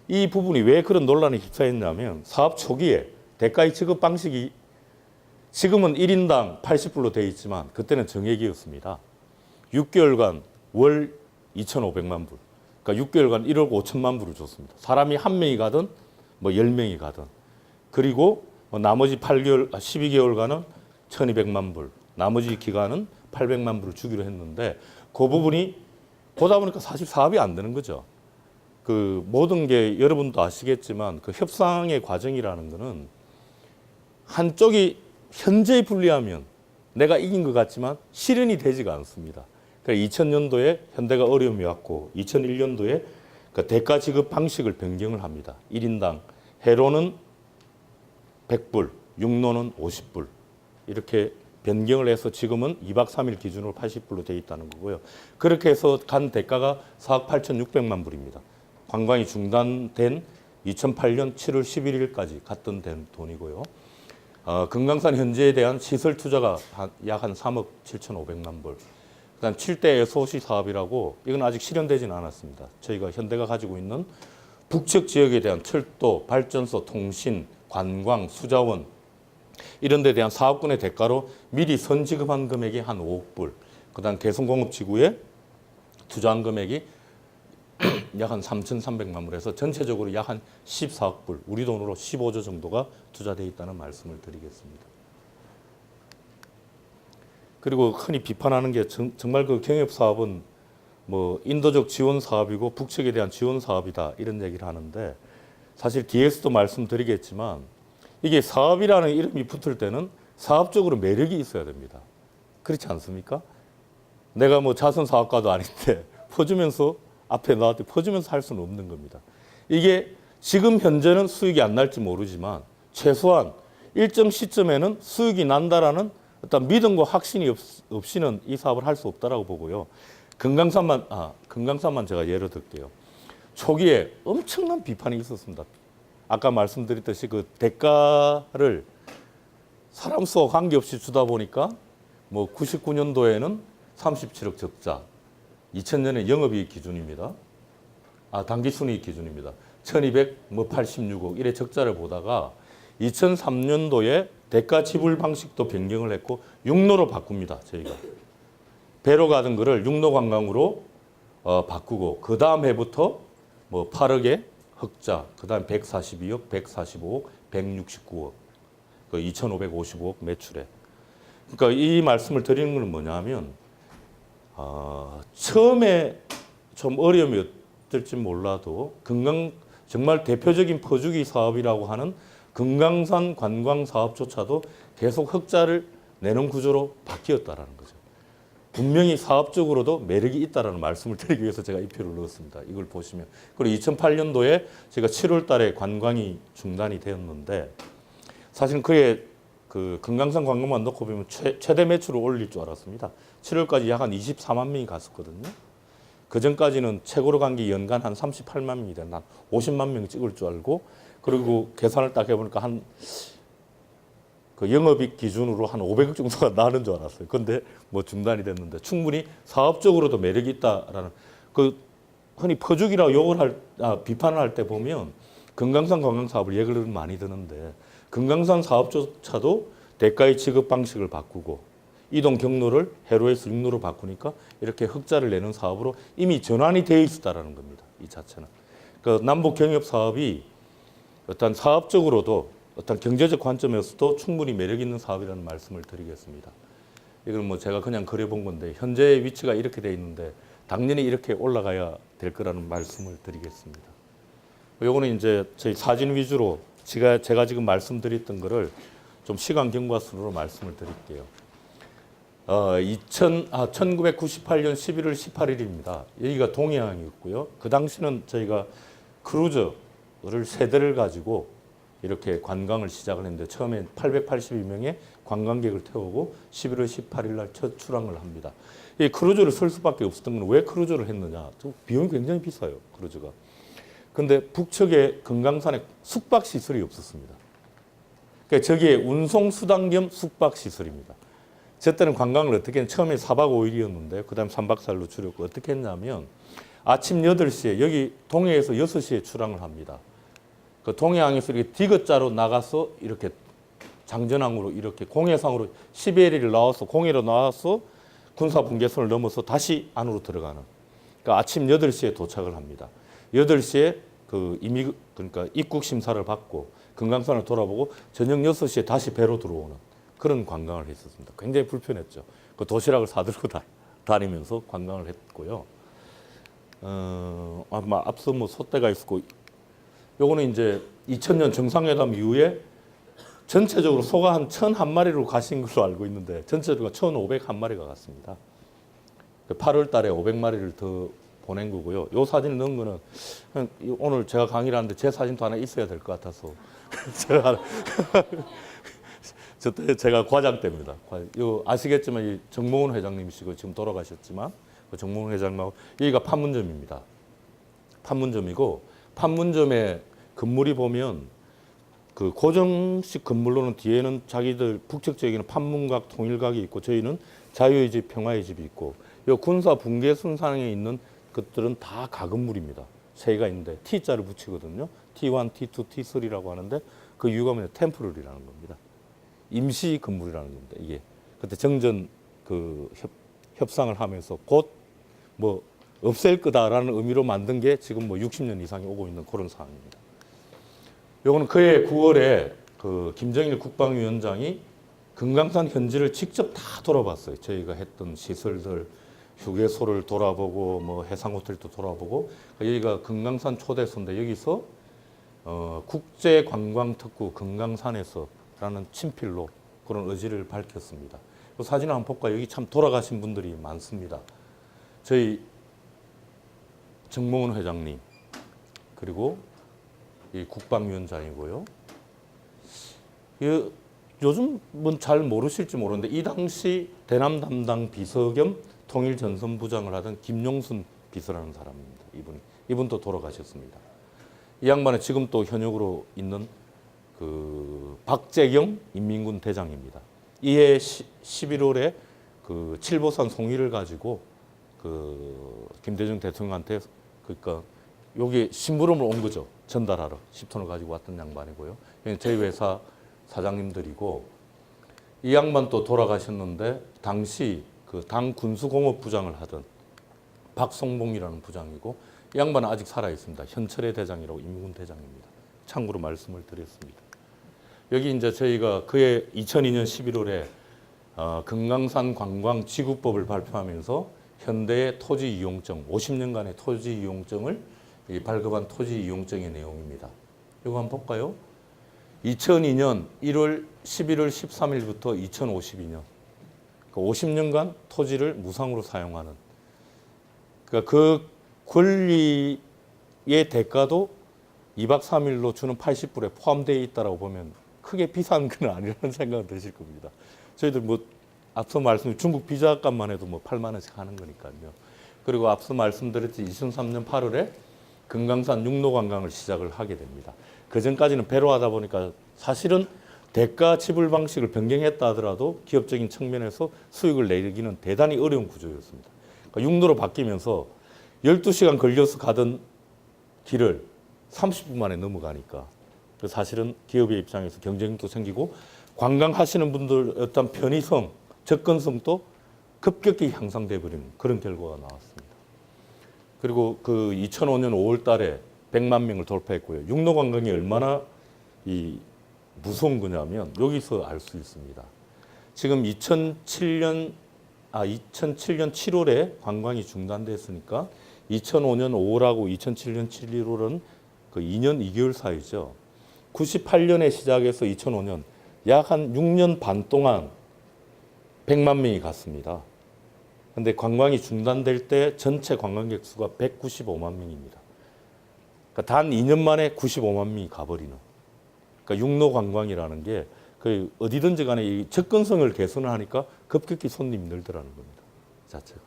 이 부분이 왜 그런 논란에 휩싸였냐면 사업 초기에 대가의 지급 방식이 지금은 1인당 80불로 되어 있지만 그때는 정액이었습니다. 6개월간 월 2,500만 불. 그러니까 6개월간 1억 5천만 불을 줬습니다. 사람이 한 명이 가든 뭐 10명이 가든. 그리고 나머지 12개월간은 1,200만 불. 나머지 기간은 800만 불을 주기로 했는데 그 부분이 보다 보니까 사실 사업이 안 되는 거죠. 그 모든 게 여러분도 아시겠지만 그 협상의 과정이라는 거는 한쪽이 현재에 불리하면 내가 이긴 것 같지만 실현이 되지가 않습니다. 그러니까 2000년도에 현대가 어려움이 왔고 2001년도에 그 대가 지급 방식을 변경을 합니다. 1인당 해로는 100불, 육로는 50불 이렇게 변경을 해서 지금은 2박 3일 기준으로 80불로 되어 있다는 거고요. 그렇게 해서 간 대가가 4억 8,600만 불입니다. 관광이 중단된 2008년 7월 11일까지 갔던 돈이고요. 금강산 현지에 대한 시설 투자가 약 한 3억 7,500만 불. 그다음 7대 SOC 사업이라고 이건 아직 실현되지는 않았습니다. 저희가 현대가 가지고 있는 북측 지역에 대한 철도, 발전소, 통신, 관광, 수자원 이런 데 대한 사업권의 대가로 미리 선지급한 금액이 한 5억 불. 그다음 개성공업지구에 투자한 금액이 약 한 3,300만 불에서 전체적으로 약 한 14억 불, 우리 돈으로 15조 정도가 투자되어 있다는 말씀을 드리겠습니다. 그리고 흔히 비판하는 게 정말 그 경협 사업은 뭐 인도적 지원 사업이고 북측에 대한 지원 사업이다 이런 얘기를 하는데 사실 뒤에서도 말씀드리겠지만 이게 사업이라는 이름이 붙을 때는 사업적으로 매력이 있어야 됩니다. 그렇지 않습니까? 내가 뭐 자선 사업가도 아닌데 퍼주면서 앞에 나한테 퍼주면서 할 수는 없는 겁니다. 이게 지금 현재는 수익이 안 날지 모르지만 최소한 일정 시점에는 수익이 난다라는 어떤 믿음과 확신이 없이는 이 사업을 할 수 없다라고 보고요. 금강산만 제가 예를 들게요. 초기에 엄청난 비판이 있었습니다. 아까 말씀드렸듯이 그 대가를 사람 수와 관계없이 주다 보니까 뭐 99년도에는 37억 적자, 2000년에 영업이익 기준입니다. 당기순이익 기준입니다. 1286억 이래 적자를 보다가 2003년도에 대가 지불 방식도 변경을 했고 육로로 바꿉니다. 저희가 배로 가던 거를 육로 관광으로 바꾸고 그 다음 해부터 뭐 8억에 흑자, 그 다음 142억, 145억, 169억, 그 2,555억 매출에. 그러니까 이 말씀을 드리는 건 뭐냐면 처음에 좀 어려움이 어떨지 몰라도 정말 대표적인 퍼주기 사업이라고 하는 금강산 관광 사업조차도 계속 흑자를 내는 구조로 바뀌었다라는 거죠. 분명히 사업적으로도 매력이 있다라는 말씀을 드리기 위해서 제가 이 표를 넣었습니다. 이걸 보시면. 그리고 2008년도에 제가 7월 달에 관광이 중단이 되었는데 사실은 그의 그 금강산 관광만 놓고 보면 최대 매출을 올릴 줄 알았습니다. 7월까지 약 한 24만 명이 갔었거든요. 그 전까지는 최고로 간 게 연간 한 38만 명이 된다. 50만 명 찍을 줄 알고 그리고 계산을 딱 해보니까 한 그 영업이익 기준으로 한 500억 정도가 나는 줄 알았어요. 근데 뭐 중단이 됐는데 충분히 사업적으로도 매력이 있다라는 그 흔히 퍼주기라고 비판을 할 때 보면 금강산 관광 사업을 얘기를 많이 드는데 금강산 사업조차도 대가의 지급 방식을 바꾸고 이동 경로를 해로에서 육로로 바꾸니까 이렇게 흑자를 내는 사업으로 이미 전환이 되어 있었다라는 겁니다. 이 자체는. 그 남북 경협 사업이 어떤 사업적으로도 어떤 경제적 관점에서도 충분히 매력 있는 사업이라는 말씀을 드리겠습니다. 이건 뭐 제가 그냥 그려본 건데 현재 위치가 이렇게 돼 있는데 당연히 이렇게 올라가야 될 거라는 말씀을 드리겠습니다. 요거는 이제 저희 사진 위주로 제가 지금 말씀드렸던 거를 좀 시간 경과순으로 말씀을 드릴게요. 1998년 11월 18일입니다. 여기가 동해항이었고요. 그 당시는 저희가 크루저를 세 대를 가지고 이렇게 관광을 시작을 했는데 처음에 882명의 관광객을 태우고 11월 18일 날 첫 출항을 합니다. 이 크루저를 쓸 수밖에 없었던 건 왜 크루저를 했느냐? 비용이 굉장히 비싸요, 크루저가. 근데 북측에 금강산에 숙박 시설이 없었습니다. 그러니까 저기에 운송 수단 겸 숙박 시설입니다. 저 때는 관광을 어떻게 했냐면 처음에 4박 5일이었는데 그다음 3박 4일로 줄였고 어떻게 했냐면 아침 8시에 여기 동해에서 6시에 출항을 합니다. 그 동해항에서 이렇게 디귿자로 나가서 이렇게 장전항으로 이렇게 공해상으로 시베리아를 나와서 공해로 나와서 군사 분계선을 넘어서 다시 안으로 들어가는. 그러니까 아침 8시에 도착을 합니다. 8시에 그러니까 입국 심사를 받고 금강산을 돌아보고 저녁 6시에 다시 배로 들어오는 그런 관광을 했었습니다. 굉장히 불편했죠. 그 도시락을 사들고 다니면서 관광을 했고요. 아마 앞서 뭐 소떼가 있었고, 요거는 이제 2000년 정상회담 이후에 전체적으로 소가 한 1,001마리로 가신 걸로 알고 있는데 전체적으로 1,501마리가 갔습니다. 8월 달에 500마리를 더 보낸 거고요. 요 사진을 넣은 거는 오늘 제가 강의를 하는데 제 사진도 하나 있어야 될 것 같아서 저때 제가 과장 때입니다. 요 아시겠지만 이 정몽훈 회장님이시고 지금 돌아가셨지만 그 정몽훈 회장님하고 여기가 판문점입니다. 판문점이고 판문점에 건물이 보면 그 고정식 건물로는 뒤에는 자기들 북측 지역에는 판문각, 통일각이 있고 저희는 자유의 집, 평화의 집이 있고 요 군사 분계선상에 있는 것들은 다 가건물입니다. 세 개가 있는데 T자를 붙이거든요. T1, T2, T3라고 하는데 그 이유가 뭐냐 템포럴이라는 겁니다. 임시 건물이라는 겁니다. 이게 그때 정전 그 협상을 하면서 곧 뭐 없앨 거다라는 의미로 만든 게 지금 뭐 60년 이상이 오고 있는 그런 상황입니다. 요거는 그해 9월에 그 김정일 국방위원장이 금강산 현지를 직접 다 돌아봤어요. 저희가 했던 시설들, 휴게소를 돌아보고 뭐 해상호텔도 돌아보고 여기가 금강산 초대소인데 여기서 국제관광특구 금강산에서라는 친필로 그런 의지를 밝혔습니다. 그 사진을 한번 볼까요? 여기 참 돌아가신 분들이 많습니다. 저희 정몽훈 회장님 그리고 이 국방위원장이고요. 요즘은 잘 모르실지 모르는데 이 당시 대남 담당 비서 겸 통일전선부장을 하던 김용순 비서라는 사람입니다. 이분도 돌아가셨습니다. 이 양반은 지금 또 현역으로 있는 그 박재경 인민군 대장입니다. 이해 11월에 그 칠보산 송이를 가지고 그 김대중 대통령한테 그러니까 여기 심부름을 온 거죠. 전달하러 10톤을 가지고 왔던 양반이고요. 저희 회사 사장님들이고 이 양반 또 돌아가셨는데 당시 그 당 군수공업부장을 하던 박성봉이라는 부장이고 이 양반은 아직 살아 있습니다. 현철의 대장이라고 인민군 대장입니다. 참고로 말씀을 드렸습니다. 여기 이제 저희가 그해 2002년 11월에 금강산 관광지구법을 발표하면서 현대의 토지 이용증 50년간의 토지 이용증을 발급한 토지 이용증의 내용입니다. 이거 한번 볼까요? 2002년 1월 11월 13일부터 2052년 50년간 토지를 무상으로 사용하는 그러니까 그 권리의 대가도 2박 3일로 주는 80불에 포함되어 있다고 보면 크게 비싼 건 아니라는 생각은 드실 겁니다. 저희들 뭐 앞서 말씀 중국 비자값만 해도 뭐 8만 원씩 하는 거니까요. 그리고 앞서 말씀드렸듯이 2003년 8월에 금강산 육로 관광을 시작을 하게 됩니다. 그 전까지는 배로 하다 보니까 사실은 대가 지불 방식을 변경했다 하더라도 기업적인 측면에서 수익을 내기는 대단히 어려운 구조였습니다. 그러니까 육로로 바뀌면서 12시간 걸려서 가던 길을 30분 만에 넘어가니까 그래서 사실은 기업의 입장에서 경쟁도 생기고 관광하시는 분들 어떤 편의성, 접근성도 급격히 향상돼 버리는 그런 결과가 나왔습니다. 그리고 그 2005년 5월 달에 100만 명을 돌파했고요. 육로 관광이 얼마나 이 무서운 거냐면 여기서 알 수 있습니다. 지금 2007년 7월에 관광이 중단됐으니까 2005년 5월하고 2007년 7월은 그 2년 2개월 사이죠. 98년에 시작해서 2005년 약 한 6년 반 동안 100만 명이 갔습니다. 근데 관광이 중단될 때 전체 관광객 수가 195만 명입니다. 그러니까 단 2년 만에 95만 명이 가버리는. 그러니까 육로 관광이라는 게 그 어디든지 간에 이 접근성을 개선을 하니까 급격히 손님이 늘더라는 겁니다. 자체가.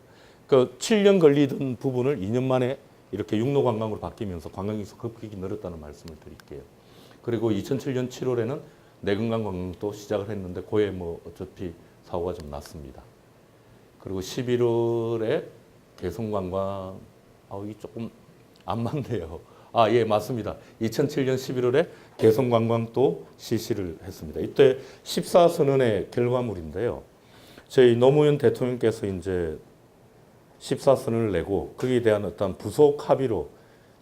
그 7년 걸리던 부분을 2년 만에 이렇게 육로 관광으로 바뀌면서 관광객 수 급격히 늘었다는 말씀을 드릴게요. 그리고 2007년 7월에는 내건강 관광도 시작을 했는데 그에 뭐 어차피 사고가 좀 났습니다. 그리고 11월에 개성관광, 이게 조금 안 맞네요. 예, 맞습니다. 2007년 11월에 개성관광도 실시를 했습니다. 이때 14선언의 결과물인데요. 저희 노무현 대통령께서 이제 14선언을 내고 거기에 대한 어떤 부속 합의로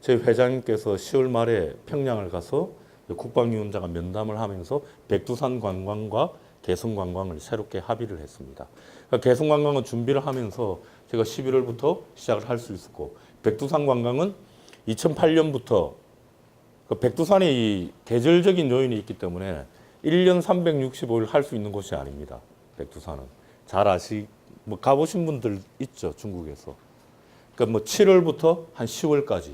저희 회장님께서 10월 말에 평양을 가서 국방위원장과 면담을 하면서 백두산 관광과 개성 관광을 새롭게 합의를 했습니다. 그러니까 개성 관광은 준비를 하면서 제가 11월부터 시작을 할 수 있었고 백두산 관광은 2008년부터 그 백두산이 계절적인 요인이 있기 때문에 1년 365일 할 수 있는 곳이 아닙니다. 백두산은 잘 뭐 가보신 분들 있죠, 중국에서. 그러니까 뭐 7월부터 한 10월까지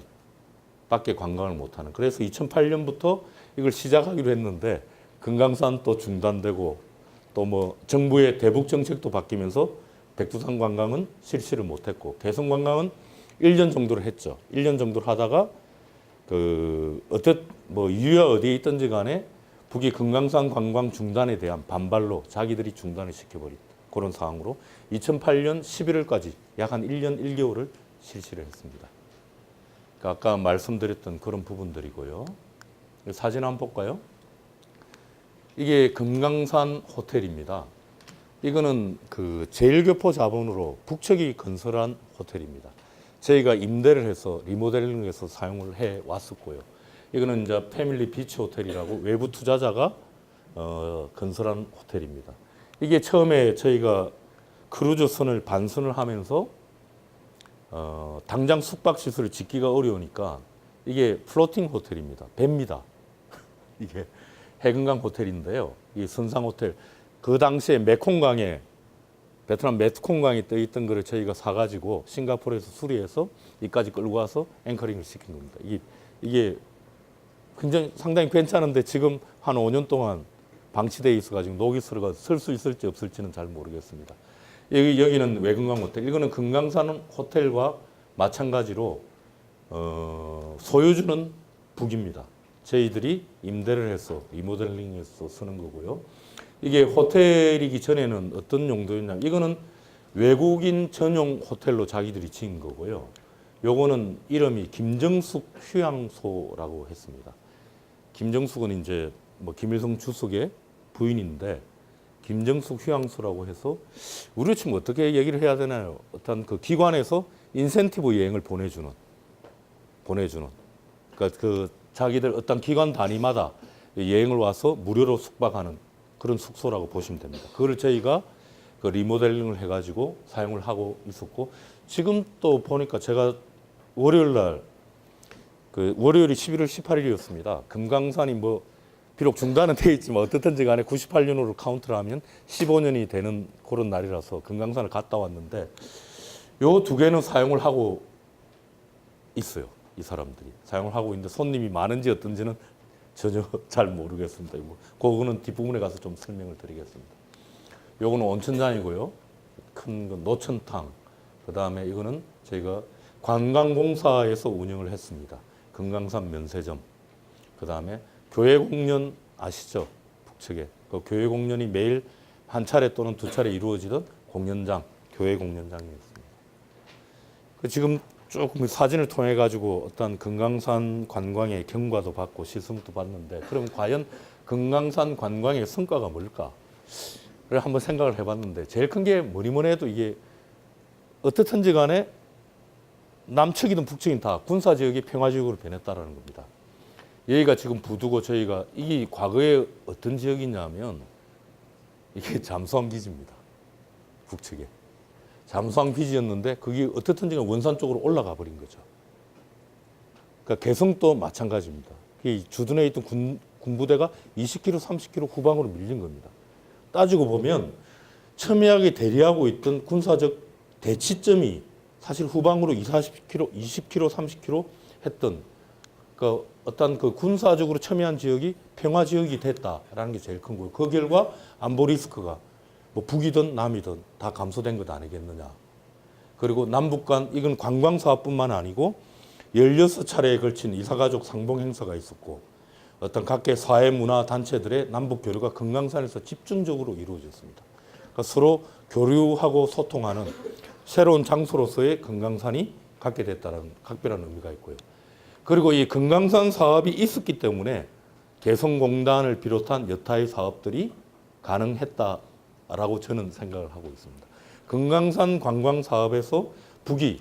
밖에 관광을 못하는. 그래서 2008년부터 이걸 시작하기로 했는데 금강산 또 중단되고 또 뭐 정부의 대북 정책도 바뀌면서 백두산 관광은 실시를 못했고 개성 관광은 1년 정도를 했죠. 1년 정도를 하다가 뭐 이유가 어디에 있든지 간에 북이 금강산 관광 중단에 대한 반발로 자기들이 중단을 시켜버린 그런 상황으로 2008년 11월까지 약 한 1년 1개월을 실시를 했습니다. 그러니까 아까 말씀드렸던 그런 부분들이고요. 사진 한번 볼까요? 이게 금강산 호텔입니다. 이거는 그 제일교포 자본으로 북측이 건설한 호텔입니다. 저희가 임대를 해서 리모델링해서 사용을 해 왔었고요. 이거는 이제 패밀리 비치 호텔이라고 외부 투자자가 건설한 호텔입니다. 이게 처음에 저희가 크루즈선을 반선을 하면서 당장 숙박 시설을 짓기가 어려우니까 이게 플로팅 호텔입니다. 배입니다. 이게 해금강 호텔인데요. 이 선상 호텔 그 당시에 메콩강에 베트남 메콩강에 떠 있던 거를 저희가 사가지고 싱가포르에서 수리해서 이까지 끌고 와서 앵커링을 시킨 겁니다. 이게 굉장히 상당히 괜찮은데 지금 한 5년 동안 방치되어 있어가지고 녹이 슬어가 쓸 수 있을지 없을지는 잘 모르겠습니다. 여기는 외금강 호텔. 이거는 금강산 호텔과 마찬가지로 소유주는 북입니다. 저희들이 임대를 해서 리모델링해서 쓰는 거고요. 이게 호텔이기 전에는 어떤 용도였냐면 이거는 외국인 전용 호텔로 자기들이 지은 거고요. 요거는 이름이 김정숙 휴양소라고 했습니다. 김정숙은 이제 뭐 김일성 주석의 부인인데 김정숙 휴양소라고 해서 우리로 치면 어떻게 얘기를 해야 되나요? 어떤 그 기관에서 인센티브 여행을 보내주는. 그러니까 그 자기들 어떤 기관 단위마다 여행을 와서 무료로 숙박하는 그런 숙소라고 보시면 됩니다. 그걸 저희가 그 리모델링을 해가지고 사용을 하고 있었고 지금 또 보니까 제가 월요일 날 월요일이 11월 18일이었습니다. 금강산이 뭐 비록 중단은 돼 있지만 어떻든지 간에 98년으로 카운트를 하면 15년이 되는 그런 날이라서 금강산을 갔다 왔는데 요 두 개는 사용을 하고 있어요. 이 사람들이 사용을 하고 있는데 손님이 많은지 어떤지는 전혀 잘 모르겠습니다. 그거는 뒷부분에 가서 좀 설명을 드리겠습니다. 요거는 온천장이고요. 큰 거 노천탕. 그다음에 이거는 저희가 관광공사에서 운영을 했습니다. 금강산 면세점. 그다음에 교회 공연 아시죠? 북측에. 그 교회 공연이 매일 한 차례 또는 두 차례 이루어지던 공연장, 교회 공연장이었습니다. 지금 조금 사진을 통해 가지고 어떤 금강산 관광의 경과도 받고 시승도 받는데 그럼 과연 금강산 관광의 성과가 뭘까? 를 한번 생각을 해봤는데 제일 큰 게 뭐니 해도 이게 어떻든지 간에 남측이든 북측이든 다 군사지역이 평화지역으로 변했다라는 겁니다. 여기가 지금 부두고 저희가 이게 과거에 어떤 지역이냐면 이게 잠수함 기지입니다. 북측에. 잠수함 기지였는데 그게 어떻든지 간에 원산 쪽으로 올라가 버린 거죠. 그러니까 개성도 마찬가지입니다. 이 주둔해 있던 군부대가 20km, 30km 후방으로 밀린 겁니다. 따지고 보면 첨예하게 대리하고 있던 군사적 대치점이 사실 후방으로 20km, 30km 했던 그 어떤 그 군사적으로 첨예한 지역이 평화 지역이 됐다라는 게 제일 큰 거예요. 그 결과 안보 리스크가 뭐 북이든 남이든 다 감소된 것 아니겠느냐. 그리고 남북 간 이건 관광 사업뿐만 아니고 16차례에 걸친 이사가족 상봉 행사가 있었고 어떤 각계 사회 문화 단체들의 남북 교류가 금강산에서 집중적으로 이루어졌습니다. 그러니까 서로 교류하고 소통하는 새로운 장소로서의 금강산이 갖게 됐다는 각별한 의미가 있고요. 그리고 이 금강산 사업이 있었기 때문에 개성공단을 비롯한 여타의 사업들이 가능했다라고 저는 생각을 하고 있습니다. 금강산 관광 사업에서 북이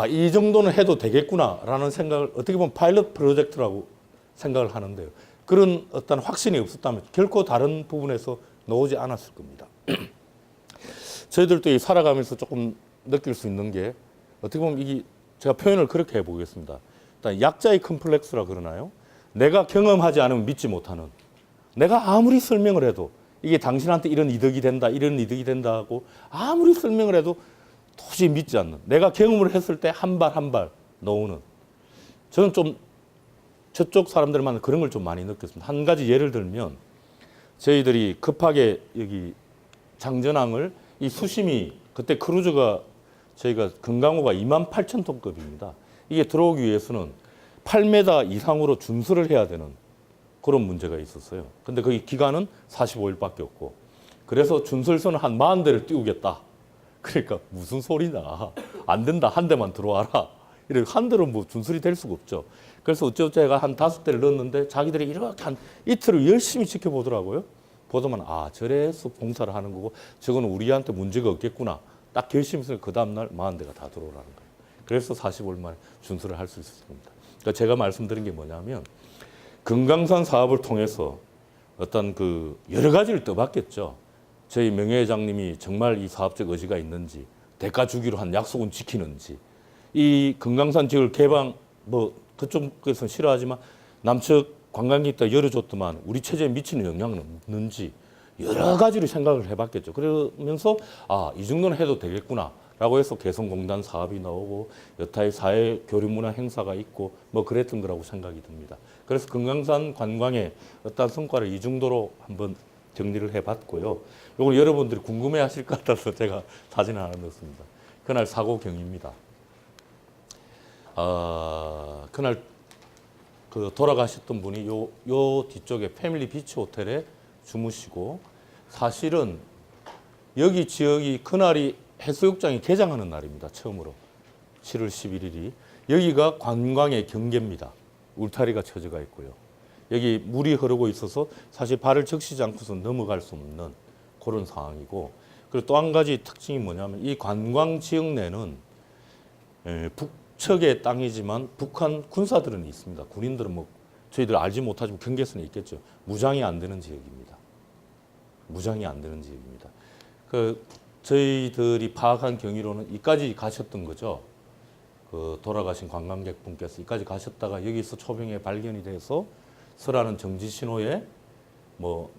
이 정도는 해도 되겠구나라는 생각을 어떻게 보면 파일럿 프로젝트라고 생각을 하는데요. 그런 어떤 확신이 없었다면 결코 다른 부분에서 나오지 않았을 겁니다. 저희들도 이 살아가면서 조금 느낄 수 있는 게 어떻게 보면 이게 제가 표현을 그렇게 해보겠습니다. 일단 약자의 컴플렉스라 그러나요? 내가 경험하지 않으면 믿지 못하는 내가 아무리 설명을 해도 이게 당신한테 이런 이득이 된다, 이런 이득이 된다 하고 아무리 설명을 해도 도저히 믿지 않는 내가 경험을 했을 때 한 발 한 발 놓는 저는 좀 저쪽 사람들만 그런 걸 좀 많이 느꼈습니다. 한 가지 예를 들면 저희들이 급하게 여기 장전항을 이 수심이 그때 크루즈가 저희가 금강호가 28,000톤급입니다. 이게 들어오기 위해서는 8m 이상으로 준수를 해야 되는 그런 문제가 있었어요. 근데 거기 기간은 45일밖에 없고 그래서 준설선을 한 40대를 띄우겠다. 그러니까 무슨 소리냐. 안 된다. 한 대만 들어와라. 이렇게 한 대로 뭐 준설이 될 수가 없죠. 그래서 어쩌고 제가 한 5대를 넣었는데 자기들이 이렇게 한 이틀을 열심히 지켜보더라고요. 보더만 저래서 공사를 하는 거고 저거는 우리한테 문제가 없겠구나. 딱 결심해서 그 다음날 40대가 다 들어오라는 거예요. 그래서 45일 만에 준수를 할 수 있을 겁니다. 그러니까 제가 말씀드린 게 뭐냐면 금강산 사업을 통해서 어떤 그 여러 가지를 떠봤겠죠. 저희 명예회장님이 정말 이 사업적 의지가 있는지 대가 주기로 한 약속은 지키는지 이 금강산 지역을 개방 뭐 그쪽에서는 싫어하지만 남측 관광객들 열어줬더만 우리 체제에 미치는 영향은 없는지 여러 가지로 생각을 해봤겠죠. 그러면서 이 정도는 해도 되겠구나 라고 해서 개성공단 사업이 나오고 여타의 사회 교류문화 행사가 있고 뭐 그랬던 거라고 생각이 듭니다. 그래서 금강산 관광의 어떤 성과를 이 정도로 한번 정리를 해봤고요. 이걸 여러분들이 궁금해하실 것 같아서 제가 사진을 하나 넣었습니다. 그날 사고 경위입니다. 그날 그 돌아가셨던 분이 요 뒤쪽에 패밀리 비치 호텔에 주무시고 사실은 여기 지역이 그날이 해수욕장이 개장하는 날입니다. 처음으로 7월 11일이 여기가 관광의 경계입니다. 울타리가 쳐져가 있고요. 여기 물이 흐르고 있어서 사실 발을 적시지 않고서 넘어갈 수 없는 그런 상황이고 그리고 또 한 가지 특징이 뭐냐면 이 관광 지역 내는 북측의 땅이지만 북한 군사들은 있습니다. 군인들은 뭐 저희들 알지 못하지만 경계선에 있겠죠. 무장이 안 되는 지역입니다. 무장이 안 되는 지역입니다. 저희들이 파악한 경위로는 이까지 가셨던 거죠. 그 돌아가신 관광객분께서 이까지 가셨다가 여기서 초병에 발견이 돼서 설하는 정지 신호에 뭐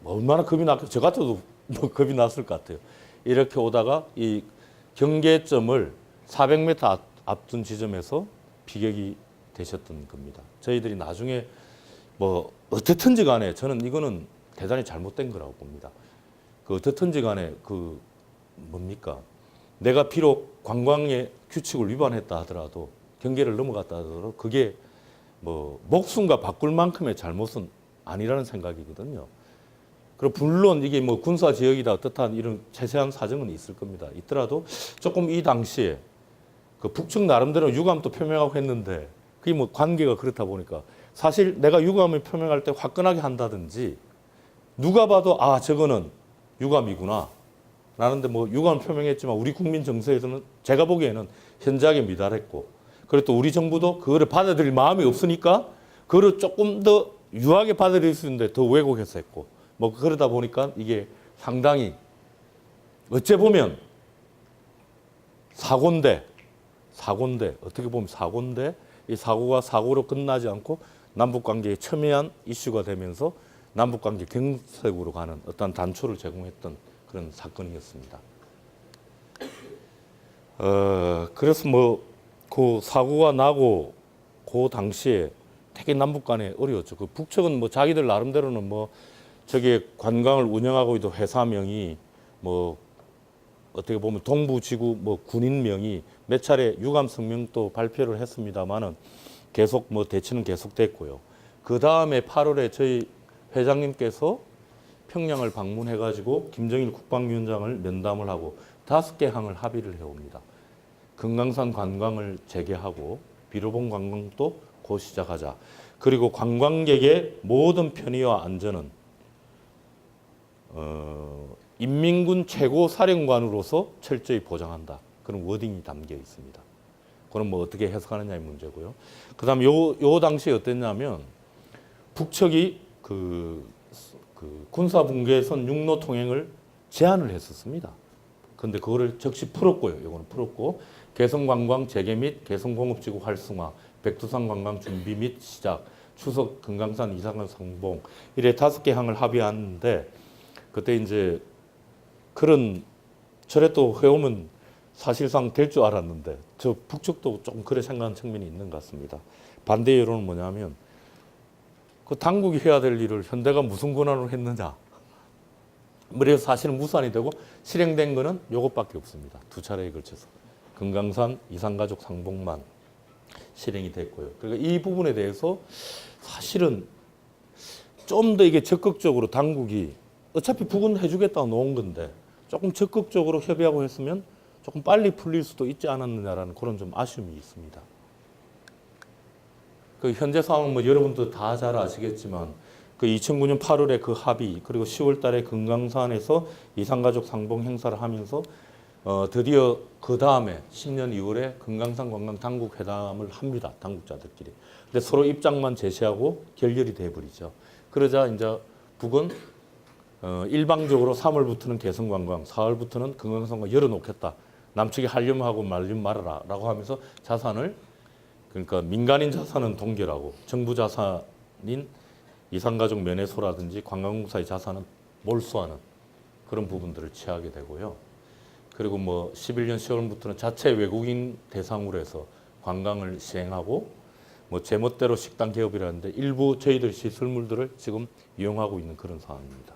얼마나 겁이 났겠어요. 저 같아도 뭐 겁이 났을 것 같아요. 이렇게 오다가 이 경계점을 400m 앞둔 지점에서 비격이 되셨던 겁니다. 저희들이 나중에 뭐 어떻든지 간에 저는 이거는 대단히 잘못된 거라고 봅니다. 그 어떻든지 간에 그 뭡니까? 내가 비록 관광의 규칙을 위반했다 하더라도 경계를 넘어갔다 하더라도 그게 뭐 목숨과 바꿀 만큼의 잘못은 아니라는 생각이거든요. 그리고 물론 이게 뭐 군사 지역이다 어떻다 이런 세세한 사정은 있을 겁니다. 있더라도 조금 이 당시에 그 그 북측 나름대로 유감도 표명하고 했는데 그게 뭐 관계가 그렇다 보니까 사실 내가 유감을 표명할 때 화끈하게 한다든지 누가 봐도 아 저거는 유감이구나 라는데 뭐 유감을 표명했지만 우리 국민 정서에서는 제가 보기에는 현저하게 미달했고 그리고 또 우리 정부도 그거를 받아들일 마음이 없으니까 그거를 조금 더 유하게 받아들일 수 있는데 더 왜곡해서 했고 뭐 그러다 보니까 이게 상당히 어째 보면 사고인데 어떻게 보면 사고인데 이 사고가 사고로 끝나지 않고 남북관계에 첨예한 이슈가 되면서 남북관계 경색으로 가는 어떤 단초를 제공했던 그런 사건이었습니다. 그래서 뭐 그 사고가 나고 그 당시에 되게 남북 간에 어려웠죠. 그 북측은 뭐 자기들 나름대로는 뭐 저기 관광을 운영하고 있던 회사명이 뭐 어떻게 보면 동부지구 뭐 군인명이 몇 차례 유감 성명도 발표를 했습니다만은 계속 뭐 대치는 계속됐고요. 그 다음에 8월에 저희 회장님께서 평양을 방문해가지고 김정일 국방위원장을 면담을 하고 5개 항을 합의를 해옵니다. 금강산 관광을 재개하고 비로봉 관광도 곧 시작하자. 그리고 관광객의 모든 편의와 안전은 인민군 최고 사령관으로서 철저히 보장한다. 그런 워딩이 담겨 있습니다. 그건 뭐 어떻게 해석하느냐의 문제고요. 그다음 요 당시에 어땠냐면 북측이 그 군사 분계선 육로 통행을 제한을 했었습니다. 근데 그거를 즉시 풀었고요. 요거는 풀었고 개성 관광 재개 및 개성 공업지구 활성화, 백두산 관광 준비 및 시작, 추석 금강산 이산강 상봉 이래 5개 항을 합의하는데 그때 이제 그런 절에 또 해오면 사실상 될 줄 알았는데 저 북측도 조금 그래 생각하는 측면이 있는 것 같습니다. 반대 여론은 뭐냐면 그 당국이 해야 될 일을 현대가 무슨 권한으로 했느냐. 그래서 사실은 무산이 되고 실행된 거는 요것밖에 없습니다. 2차례에 걸쳐서. 금강산 이산가족 상봉만 실행이 됐고요. 그러니까 이 부분에 대해서 사실은 좀 더 이게 적극적으로 당국이 어차피 북은 해주겠다고 놓은 건데 조금 적극적으로 협의하고 했으면 조금 빨리 풀릴 수도 있지 않았느냐라는 그런 좀 아쉬움이 있습니다. 그 현재 상황은 뭐 여러분도 다 잘 아시겠지만 그 2009년 8월에 그 합의 그리고 10월 달에 금강산에서 이산가족 상봉 행사를 하면서 드디어 그 다음에 10년 2월에 금강산 관광 당국 회담을 합니다. 당국자들끼리. 근데 서로 입장만 제시하고 결렬이 돼버리죠. 그러자 이제 북은 일방적으로 3월부터는 개성관광, 4월부터는 금강산관 열어놓겠다. 남측이 하려면 하고 말려면 말아라 라고 하면서 자산을 그러니까 민간인 자산은 동결하고 정부 자산인 이산가족 면회소라든지 관광공사의 자산은 몰수하는 그런 부분들을 취하게 되고요. 그리고 뭐 11년 10월부터는 자체 외국인 대상으로 해서 관광을 시행하고 뭐 제멋대로 식당 개업이라는데 일부 저희들 시설물들을 지금 이용하고 있는 그런 상황입니다.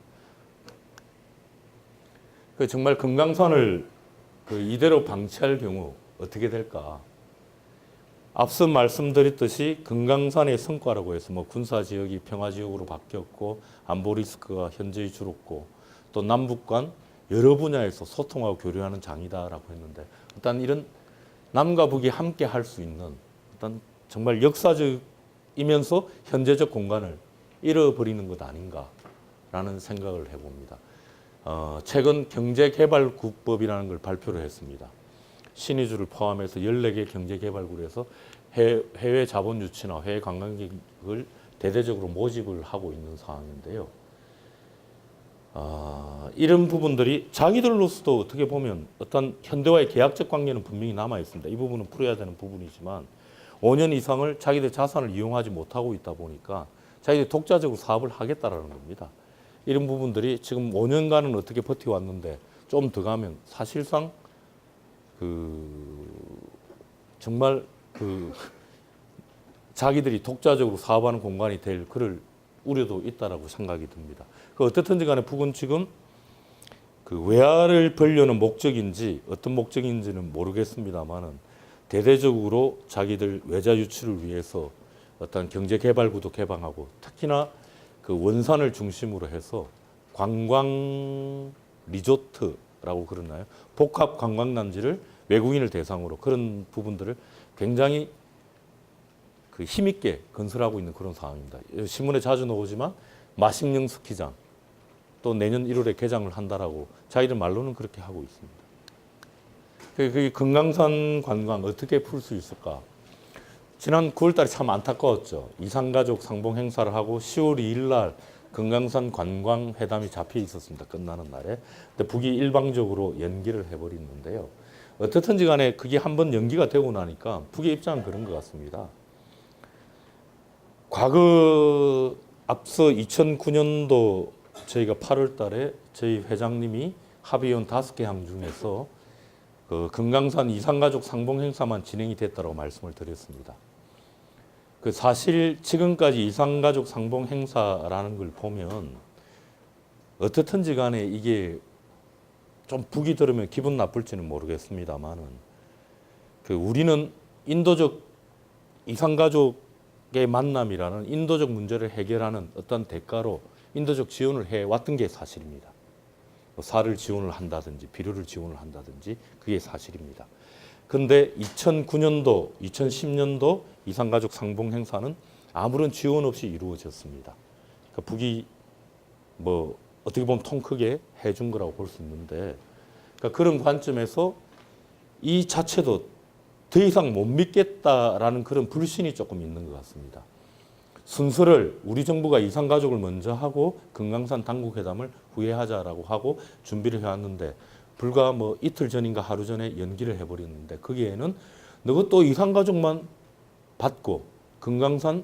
정말 금강산을 이대로 방치할 경우 어떻게 될까? 앞서 말씀드렸듯이 금강산의 성과라고 해서 뭐 군사지역이 평화지역으로 바뀌었고 안보 리스크가 현저히 줄었고 또 남북 간 여러 분야에서 소통하고 교류하는 장이다라고 했는데 일단 이런 남과 북이 함께 할 수 있는 일단 정말 역사적이면서 현재적 공간을 잃어버리는 것 아닌가라는 생각을 해봅니다. 최근 경제개발국법이라는 걸 발표를 했습니다. 신의주를 포함해서 14개 경제개발국에서 해외 자본 유치나 해외 관광객을 대대적으로 모집을 하고 있는 상황인데요. 이런 부분들이 자기들로서도 어떻게 보면 어떤 현대와의 계약적 관계는 분명히 남아 있습니다. 이 부분은 풀어야 되는 부분이지만 5년 이상을 자기들 자산을 이용하지 못하고 있다 보니까 자기들이 독자적으로 사업을 하겠다라는 겁니다. 이런 부분들이 지금 5년간은 어떻게 버텨왔는데 좀 더 가면 사실상 정말 자기들이 독자적으로 사업하는 공간이 될 그럴 우려도 있다라고 생각이 듭니다. 어떻든지 간에 북은 지금 외화를 벌려는 목적인지 어떤 목적인지는 모르겠습니다만은 대대적으로 자기들 외자 유치를 위해서 어떤 경제개발구도 개방하고 특히나 원산을 중심으로 해서 관광 리조트라고 그러나요? 복합 관광단지를 외국인을 대상으로 그런 부분들을 굉장히 그 힘있게 건설하고 있는 그런 상황입니다. 신문에 자주 나오지만 마식령 스키장 또 내년 1월에 개장을 한다라고 자기들 말로는 그렇게 하고 있습니다. 그 금강산 관광 어떻게 풀 수 있을까? 지난 9월 달에 참 안타까웠죠. 이산가족 상봉 행사를 하고 10월 2일 날 금강산 관광 회담이 잡혀 있었습니다. 끝나는 날에. 근데 북이 일방적으로 연기를 해버렸는데요. 어떻든지 간에 그게 한번 연기가 되고 나니까 북의 입장은 그런 것 같습니다. 과거 앞서 2009년도 저희가 8월 달에 저희 회장님이 합의원 5개 항 중에서 그 금강산 이산가족 상봉 행사만 진행이 됐다고 말씀을 드렸습니다. 그 사실 지금까지 이산가족 상봉 행사라는 걸 보면 어떻든지 간에 이게 좀 북이 들으면 기분 나쁠지는 모르겠습니다만은 그 우리는 인도적 이산가족의 만남이라는 인도적 문제를 해결하는 어떤 대가로 인도적 지원을 해왔던 게 사실입니다. 뭐 살을 지원을 한다든지 비료를 지원을 한다든지 그게 사실입니다. 그런데 2009년도, 2010년도 이산가족 상봉 행사는 아무런 지원 없이 이루어졌습니다. 그러니까 북이 뭐 어떻게 보면 통 크게 해준 거라고 볼 수 있는데 그러니까 그런 관점에서 이 자체도 더 이상 못 믿겠다라는 그런 불신이 조금 있는 것 같습니다. 순서를 우리 정부가 이산가족을 먼저 하고 금강산 당국회담을 후에 하자라고 하고 준비를 해왔는데 불과 뭐 이틀 전인가 하루 전에 연기를 해버렸는데 거기에는 너가 또 이산가족만 받고 금강산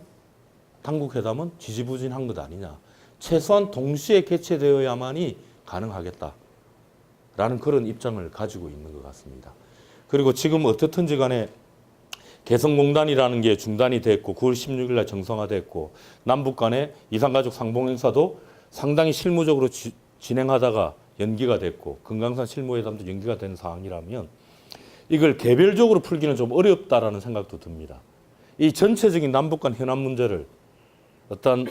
당국회담은 지지부진한 것 아니냐. 최소한 동시에 개최되어야만이 가능하겠다라는 그런 입장을 가지고 있는 것 같습니다. 그리고 지금 어떻든지 간에 개성공단이라는 게 중단이 됐고 9월 16일 날 정상화됐고 남북 간의 이산가족 상봉 행사도 상당히 실무적으로 진행하다가 연기가 됐고 금강산 실무회담도 연기가 된 상황이라면 이걸 개별적으로 풀기는 좀 어렵다라는 생각도 듭니다. 이 전체적인 남북 간 현안 문제를 어떤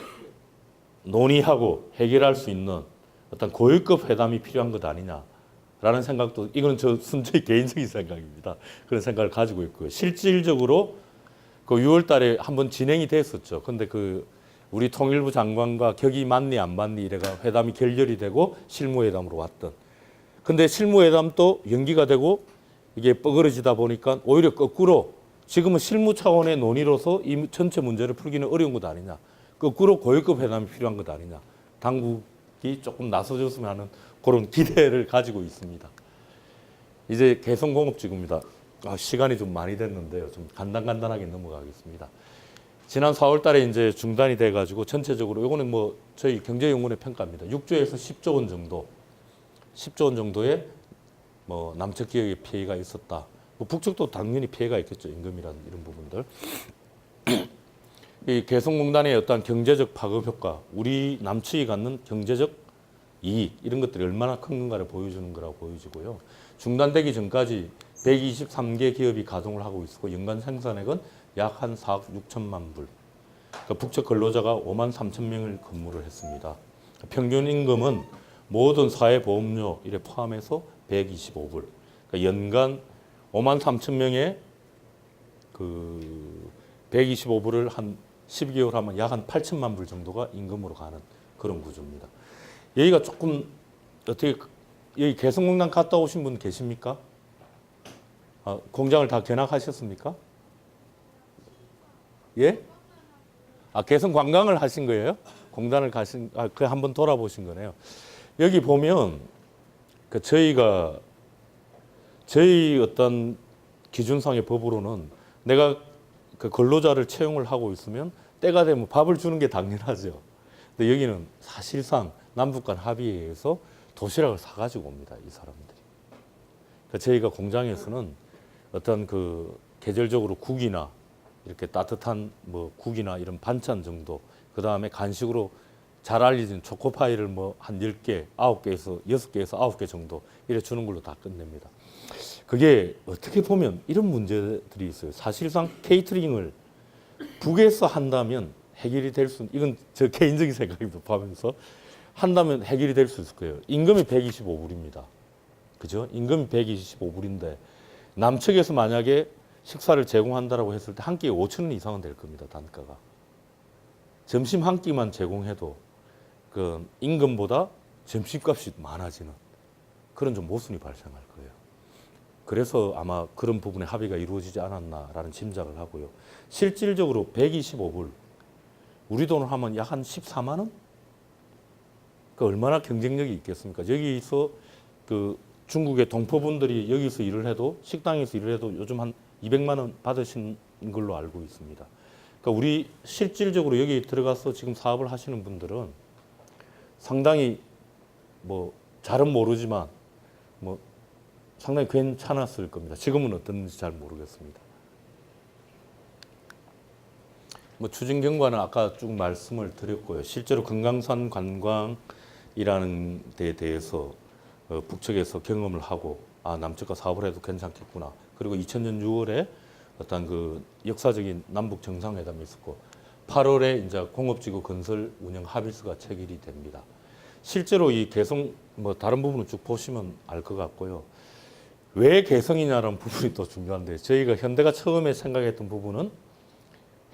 논의하고 해결할 수 있는 어떤 고위급 회담이 필요한 것 아니냐라는 생각도 이거는 저 순전히 개인적인 생각입니다. 그런 생각을 가지고 있고요. 실질적으로 그 6월 달에 한번 진행이 됐었죠. 근데 그 우리 통일부 장관과 격이 맞니 안 맞니 이래가 회담이 결렬이 되고 실무회담으로 왔던. 근데 실무회담도 연기가 되고 이게 뻐그러지다 보니까 오히려 거꾸로 지금은 실무 차원의 논의로서 이 전체 문제를 풀기는 어려운 것 아니냐. 거꾸로 고위급 회담이 필요한 것 아니냐. 당국이 조금 나서줬으면 하는 그런 기대를 가지고 있습니다. 이제 개성공업지구입니다. 시간이 좀 많이 됐는데요. 좀 간단하게 넘어가겠습니다. 지난 4월 달에 이제 중단이 돼가지고 전체적으로 이거는 뭐 저희 경제연구원의 평가입니다. 6조에서 10조 원 정도, 10조 원 정도의 뭐 남측 기업의 피해가 있었다. 뭐 북측도 당연히 피해가 있겠죠. 임금이라는 이런 부분들. 이 개성공단의 어떤 경제적 파급 효과, 우리 남측이 갖는 경제적 이익 이런 것들이 얼마나 큰 건가를 보여주는 거라고 보여지고요. 중단되기 전까지 123개 기업이 가동을 하고 있었고 연간 생산액은 약 한 4억 6천만 불. 그러니까 북측 근로자가 5만 3천 명을 근무를 했습니다. 평균 임금은 모든 사회보험료 이래 포함해서 125불. 그러니까 연간 5만 3천 명의 그 125불을 한 12개월 하면 약 한 8천만 불 정도가 임금으로 가는 그런 구조입니다. 여기가 조금 어떻게 여기 개성공단 갔다 오신 분 계십니까? 공장을 다 견학하셨습니까? 예? 개성 관광을 하신 거예요? 공단을 가신, 그 한번 돌아보신 거네요. 여기 보면 그 저희 어떤 기준상의 법으로는 내가 그 근로자를 채용을 하고 있으면 때가 되면 밥을 주는 게 당연하죠. 근데 여기는 사실상 남북 간 합의에 의해서 도시락을 사가지고 옵니다. 이 사람들이. 그러니까 저희가 공장에서는 어떤 그 계절적으로 국이나 이렇게 따뜻한 뭐 국이나 이런 반찬 정도, 그 다음에 간식으로 잘 알려진 초코파이를 뭐 한 10개, 9개에서 6개에서 9개 정도 이래 주는 걸로 다 끝냅니다. 그게 어떻게 보면 이런 문제들이 있어요. 사실상 케이터링을 북에서 한다면 해결이 될 수, 이건 저 개인적인 생각입니다. 보면서 한다면 해결이 될 수 있을 거예요. 임금이 125불입니다. 그죠? 임금이 125불인데 남측에서 만약에 식사를 제공한다라고 했을 때 한 끼에 5천 원 이상은 될 겁니다. 단가가. 점심 한 끼만 제공해도 그 임금보다 점심값이 많아지는 그런 좀 모순이 발생할 거예요. 그래서 아마 그런 부분에 합의가 이루어지지 않았나라는 짐작을 하고요. 실질적으로 125불, 우리 돈으로 하면 약 한 14만 원? 그 얼마나 경쟁력이 있겠습니까? 여기서 그 중국의 동포분들이 여기서 일을 해도 식당에서 일을 해도 요즘 한 200만 원 받으신 걸로 알고 있습니다. 그러니까 우리 실질적으로 여기 들어가서 지금 사업을 하시는 분들은 상당히 뭐 잘은 모르지만 뭐 상당히 괜찮았을 겁니다. 지금은 어떤지 잘 모르겠습니다. 뭐 추진 경과는 아까 쭉 말씀을 드렸고요. 실제로 금강산 관광이라는 데에 대해서 북측에서 경험을 하고 아 남측과 사업을 해도 괜찮겠구나. 그리고 2000년 6월에 어떤 그 역사적인 남북 정상회담이 있었고 8월에 이제 공업지구 건설 운영 합의서가 체결이 됩니다. 실제로 이 개성 뭐 다른 부분은 쭉 보시면 알 것 같고요. 왜 개성이냐라는 부분이 또 중요한데 저희가 현대가 처음에 생각했던 부분은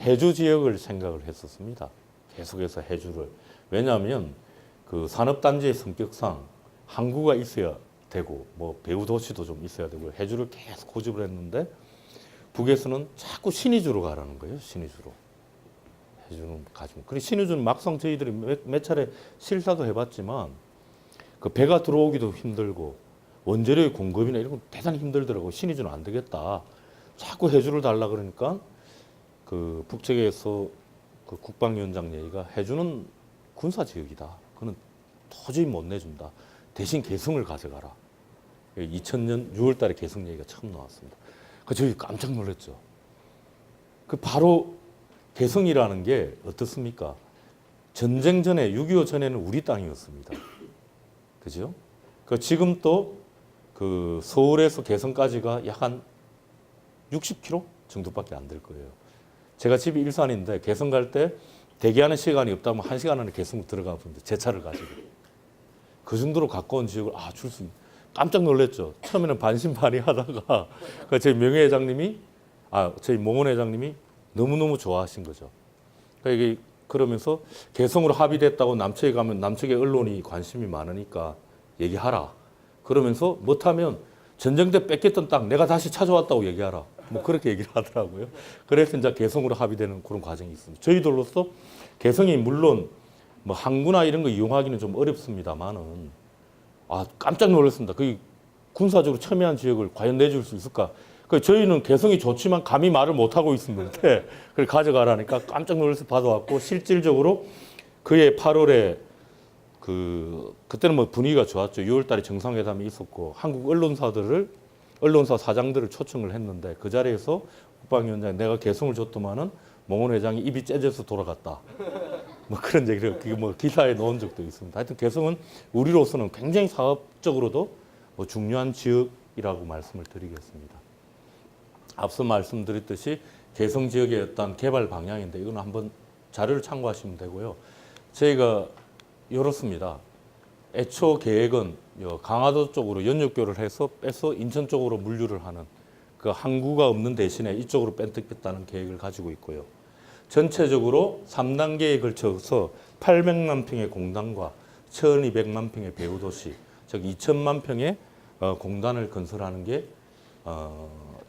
해주 지역을 생각을 했었습니다. 계속해서 해주를. 왜냐하면 그 산업단지의 성격상 항구가 있어야 되고 뭐 배후 도시도 좀 있어야 되고 해주를 계속 고집을 했는데 북에서는 자꾸 신의주로 가라는 거예요. 신의주로. 해주는 가지고. 그리고 신의주는 막상 저희들이 몇 차례 실사도 해봤지만 그 배가 들어오기도 힘들고 원재료의 공급이나 이런 건 대단히 힘들더라고요. 신의주는 안 되겠다. 자꾸 해주를 달라 그러니까 그 북측에서 그 국방위원장 얘기가 해주는 군사지역이다. 그는 도저히 못 내준다. 대신 개성을 가져가라. 2000년 6월 달에 개성 얘기가 처음 나왔습니다. 그 저희 깜짝 놀랐죠. 그 바로 개성이라는 게 어떻습니까? 전쟁 전에 6.25 전에는 우리 땅이었습니다. 그죠? 그 지금 또 그 서울에서 개성까지가 약 한 60km 정도밖에 안 될 거예요. 제가 집이 일산인데 개성 갈 때 대기하는 시간이 없다면 1시간 안에 개성 들어가 보는데 제 차를 가지고 그 정도로 가까운 지역을 줄 수 깜짝 놀랐죠. 처음에는 반신반의하다가 저희 명예회장님이 저희 몽원회장님이 너무너무 좋아하신 거죠. 그러니까 이게 그러면서 개성으로 합의됐다고 남측에 가면 남측의 언론이 관심이 많으니까 얘기하라. 그러면서 못하면 전쟁 때 뺏겼던 땅 내가 다시 찾아왔다고 얘기하라. 뭐 그렇게 얘기를 하더라고요. 그래서 이제 개성으로 합의되는 그런 과정이 있습니다. 저희들로서 개성이 물론 뭐 항구나 이런 거 이용하기는 좀 어렵습니다만은 깜짝 놀랐습니다. 그 군사적으로 첨예한 지역을 과연 내줄 수 있을까? 저희는 개성이 좋지만 감히 말을 못 하고 있었는데 그걸 가져가라니까 깜짝 놀라서 받아왔고 실질적으로 그해 8월에 그때는 뭐 분위기가 좋았죠. 6월달에 정상회담이 있었고 한국 언론사 사장들을 초청을 했는데 그 자리에서 국방위원장이 내가 개성을 줬더만은 몽원 회장이 입이 째져서 돌아갔다. 뭐 그런 얘기를 그게 뭐 기사에 넣은 적도 있습니다. 하여튼 개성은 우리로서는 굉장히 사업적으로도 뭐 중요한 지역이라고 말씀을 드리겠습니다. 앞서 말씀드렸듯이 개성 지역의 어떤 개발 방향인데 이건 한번 자료를 참고하시면 되고요. 저희가 이렇습니다. 애초 계획은 강화도 쪽으로 연육교를 해서 빼서 인천 쪽으로 물류를 하는 그 항구가 없는 대신에 이쪽으로 뺀뜯겠다는 계획을 가지고 있고요. 전체적으로 3단계에 걸쳐서 800만 평의 공단과 1200만 평의 배후도시, 즉 2000만 평의 공단을 건설하는 게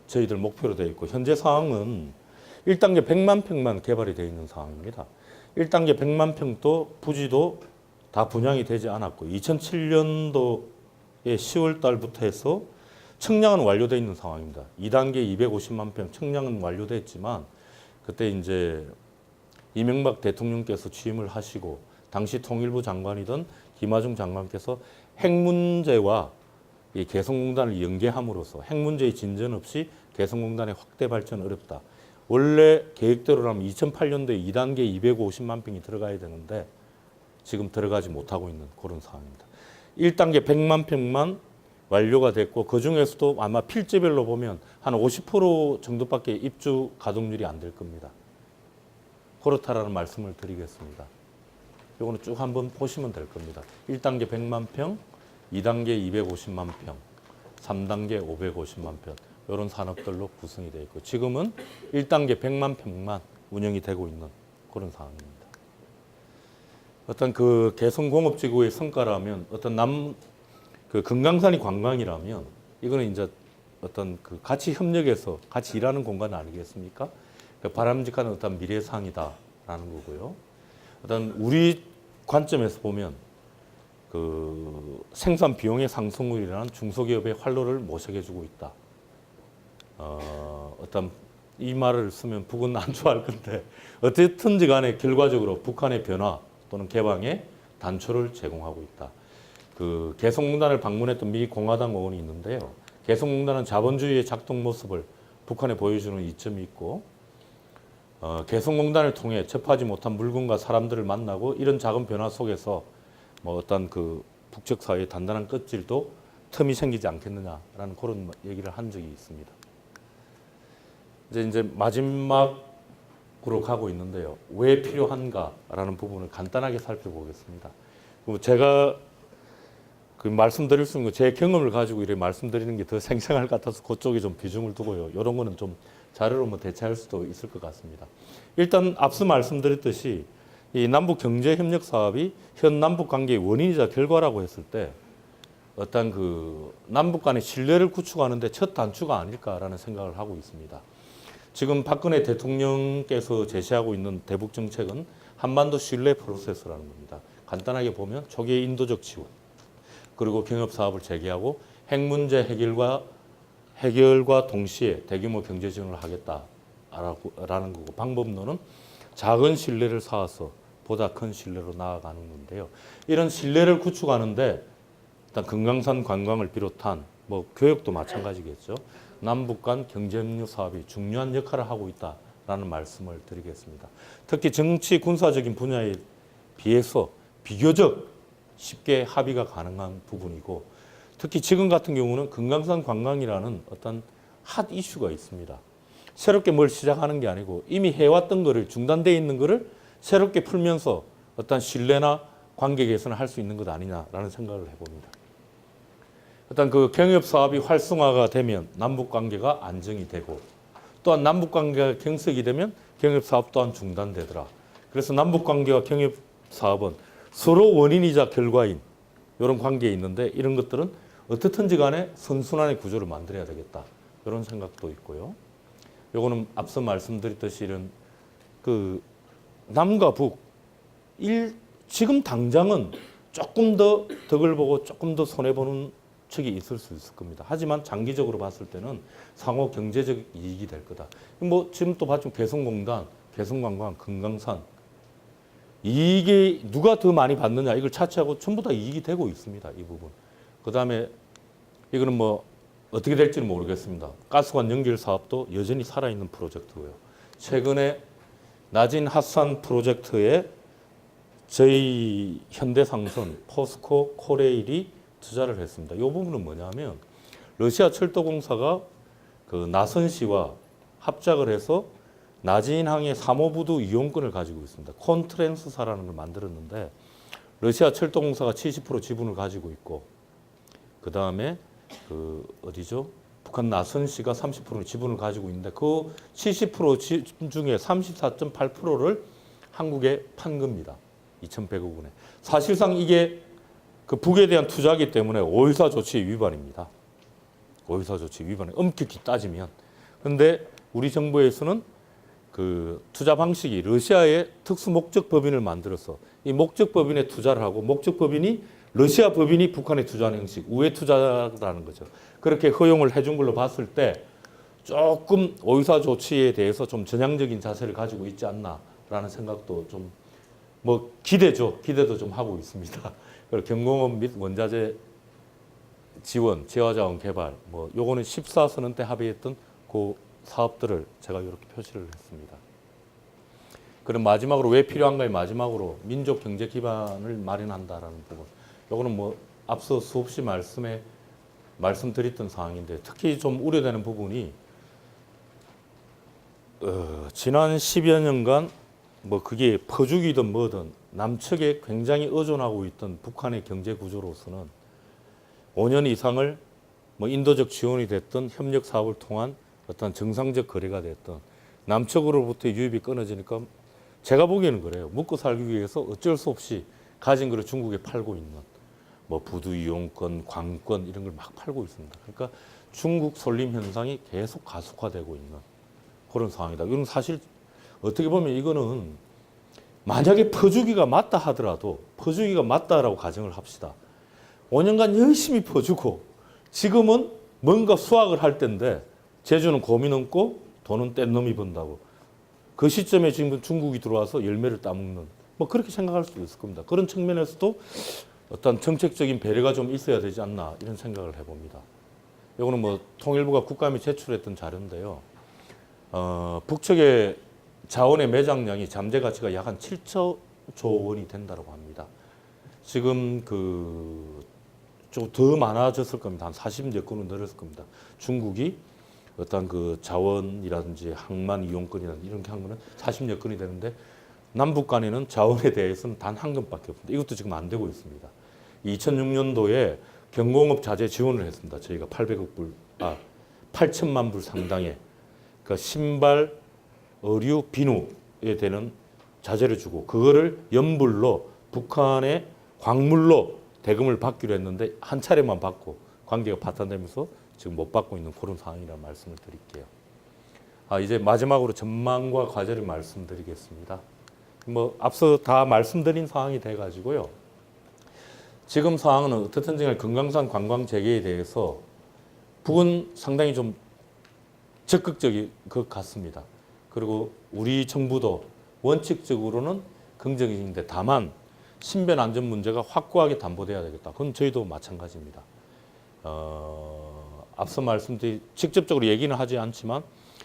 저희들 목표로 되어 있고 현재 상황은 1단계 100만 평만 개발이 되어 있는 상황입니다. 1단계 100만 평도 부지도 다 분양이 되지 않았고 2007년도에 10월 달부터 해서 청량은 완료되어 있는 상황입니다. 2단계 250만 평 청량은 완료됐지만 그때 이제 이명박 대통령께서 취임을 하시고 당시 통일부 장관이던 김하중 장관께서 핵 문제와 이 개성공단을 연계함으로써 핵 문제의 진전 없이 개성공단의 확대 발전은 어렵다. 원래 계획대로라면 2008년도에 2단계 250만 평이 들어가야 되는데 지금 들어가지 못하고 있는 그런 상황입니다. 1단계 100만 평만 완료가 됐고 그중에서도 아마 필지별로 보면 한 50% 정도밖에 입주 가동률이 안 될 겁니다. 그렇다라는 말씀을 드리겠습니다. 이거는 쭉 한번 보시면 될 겁니다. 1단계 100만 평, 2단계 250만 평, 3단계 550만 평. 이런 산업들로 구성이 되어 있고 지금은 1단계 100만 평만 운영이 되고 있는 그런 상황입니다. 어떤 그 개성공업지구의 성과라면 어떤 그 금강산이 관광이라면 이거는 이제 어떤 그 같이 협력해서 같이 일하는 공간 아니겠습니까? 그 바람직한 어떤 미래상이다라는 거고요. 어떤 우리 관점에서 보면 그 생산 비용의 상승으로 인한 중소기업의 활로를 모색해주고 있다. 어떤 이 말을 쓰면 북은 안 좋아할 건데 어쨌든지 간에 결과적으로 북한의 변화 또는 개방에 단초를 제공하고 있다. 그 개성공단을 방문했던 미 공화당 의원이 있는데요. 개성공단은 자본주의의 작동 모습을 북한에 보여주는 이점이 있고 개성공단을 통해 접하지 못한 물건과 사람들을 만나고 이런 작은 변화 속에서 뭐 어떤 그 북측 사회의 단단한 껍질도 틈이 생기지 않겠느냐라는 그런 얘기를 한 적이 있습니다. 이제 마지막으로 가고 있는데요. 왜 필요한가라는 부분을 간단하게 살펴보겠습니다. 제가 그 말씀드릴 수 있는 제 경험을 가지고 이렇게 말씀드리는 게 더 생생할 것 같아서 그쪽에 좀 비중을 두고요. 이런 거는 좀 자료로 뭐 대체할 수도 있을 것 같습니다. 일단 앞서 말씀드렸듯이 이 남북 경제 협력 사업이 현 남북 관계의 원인이자 결과라고 했을 때 어떤 그 남북 간의 신뢰를 구축하는데 첫 단추가 아닐까라는 생각을 하고 있습니다. 지금 박근혜 대통령께서 제시하고 있는 대북 정책은 한반도 신뢰 프로세스라는 겁니다. 간단하게 보면 초기의 인도적 지원, 그리고 경협 사업을 재개하고 핵 문제 해결과 동시에 대규모 경제 지원을 하겠다라는 거고 방법론은 작은 신뢰를 쌓아서 보다 큰 신뢰로 나아가는 건데요. 이런 신뢰를 구축하는데 일단 금강산 관광을 비롯한 뭐 교육도 마찬가지겠죠. 남북 간 경제협력 사업이 중요한 역할을 하고 있다라는 말씀을 드리겠습니다. 특히 정치 군사적인 분야에 비해서 비교적 쉽게 합의가 가능한 부분이고 특히 지금 같은 경우는 금강산 관광이라는 어떤 핫 이슈가 있습니다. 새롭게 뭘 시작하는 게 아니고 이미 해왔던 거를 중단되어 있는 거를 새롭게 풀면서 어떤 신뢰나 관계 개선을 할 수 있는 것 아니냐라는 생각을 해봅니다. 어떤 그 경협 사업이 활성화가 되면 남북 관계가 안정이 되고 또한 남북 관계가 경색이 되면 경협 사업 또한 중단되더라. 그래서 남북 관계와 경협 사업은 서로 원인이자 결과인 이런 관계에 있는데 이런 것들은 어떻든지 간에 선순환의 구조를 만들어야 되겠다. 이런 생각도 있고요. 요거는 앞서 말씀드렸듯이 이런 그 남과 북 지금 당장은 조금 더 덕을 보고 조금 더 손해보는 측이 있을 수 있을 겁니다. 하지만 장기적으로 봤을 때는 상호 경제적 이익이 될 거다. 뭐 지금 또 봤지만 개성공단, 개성관광, 금강산 이게 누가 더 많이 받느냐 이걸 차치하고 전부 다 이익이 되고 있습니다. 이 부분. 그다음에 이거는 뭐 어떻게 될지는 모르겠습니다. 가스관 연결 사업도 여전히 살아있는 프로젝트고요. 최근에 나진 핫산 프로젝트에 저희 현대상선, 포스코, 코레일이 투자를 했습니다. 이 부분은 뭐냐면 러시아 철도공사가 그 나선시와 합작을 해서 나진항의 3호부두 이용권을 가지고 있습니다. 콘트랜스사라는 걸 만들었는데 러시아 철도공사가 70% 지분을 가지고 있고 그 다음에 그 어디죠? 북한 나선시가 30% 지분을 가지고 있는데 그 70% 지분 중에 34.8%를 한국에 판 겁니다. 2,100억 원에. 사실상 이게 그 북에 대한 투자이기 때문에 5.14 조치 위반입니다. 5.14 조치 위반에 엄격히 따지면. 그런데 우리 정부에서는 그 투자 방식이 러시아의 특수 목적 법인을 만들어서 이 목적 법인에 투자를 하고 목적 법인이 러시아 법인이 북한에 투자하는 형식, 우회 투자라는 거죠. 그렇게 허용을 해준 걸로 봤을 때 조금 5.14 조치에 대해서 좀 전향적인 자세를 가지고 있지 않나라는 생각도 좀 뭐 기대도 좀 하고 있습니다. 그리고 경공업 및 원자재 지원, 재화자원 개발, 뭐 요거는 14선언 때 합의했던 그 사업들을 제가 이렇게 표시를 했습니다. 그럼 마지막으로 왜 필요한가의 마지막으로 민족 경제 기반을 마련한다라는 부분. 요거는 뭐 앞서 수없이 말씀드렸던 사항인데 특히 좀 우려되는 부분이 지난 10여 년간 뭐 그게 퍼주기든 뭐든 남측에 굉장히 의존하고 있던 북한의 경제 구조로서는 5년 이상을 뭐 인도적 지원이 됐든 협력 사업을 통한 어떤 정상적 거래가 됐든 남측으로부터의 유입이 끊어지니까 제가 보기에는 그래요. 먹고 살기 위해서 어쩔 수 없이 가진 거를 중국에 팔고 있는 뭐 부두 이용권, 관권 이런 걸 막 팔고 있습니다. 그러니까 중국 솔림 현상이 계속 가속화되고 있는 그런 상황이다. 이건 사실 어떻게 보면 이거는 만약에 퍼주기가 맞다 하더라도 퍼주기가 맞다라고 가정을 합시다. 5년간 열심히 퍼주고 지금은 뭔가 수확을 할 때인데 제주는 곰이 넘고 돈은 뗀 놈이 번다고. 그 시점에 지금 중국이 들어와서 열매를 따먹는 뭐 그렇게 생각할 수도 있을 겁니다. 그런 측면에서도 어떤 정책적인 배려가 좀 있어야 되지 않나 이런 생각을 해봅니다. 이거는 뭐 통일부가 국감에 제출했던 자료인데요. 북측의 자원의 매장량이 잠재 가치가 약 한 7조 원이 된다고 합니다. 지금 좀 더 많아졌을 겁니다. 한 40여 건은 늘었을 겁니다. 중국이 어떤 그 자원이라든지 항만 이용권이라든지 이런 게 한 거는 40여 건이 되는데 남북 간에는 자원에 대해서는 단 한 건밖에 없습니다. 이것도 지금 안 되고 있습니다. 2006년도에 경공업 자재 지원을 했습니다. 저희가 8천만 불 상당의 그러니까 신발, 의류, 비누에 되는 자재를 주고 그거를 연불로 북한의 광물로 대금을 받기로 했는데 한 차례만 받고 관계가 파탄되면서 지금 못 받고 있는 그런 상황이라는 말씀을 드릴게요. 이제 마지막으로 전망과 과제를 말씀드리겠습니다. 뭐 앞서 다 말씀드린 상황이 돼가지고요. 지금 상황은 어떻든 간에 금강산 관광 재개에 대해서 북은 상당히 좀 적극적인 것 같습니다. 그리고 우리 정부도 원칙적으로는 긍정적인데 다만 신변 안전 문제가 확고하게 담보돼야 되겠다. 그건 저희도 마찬가지입니다. 앞서 말씀드린 직접적으로 얘기는 하지 않지만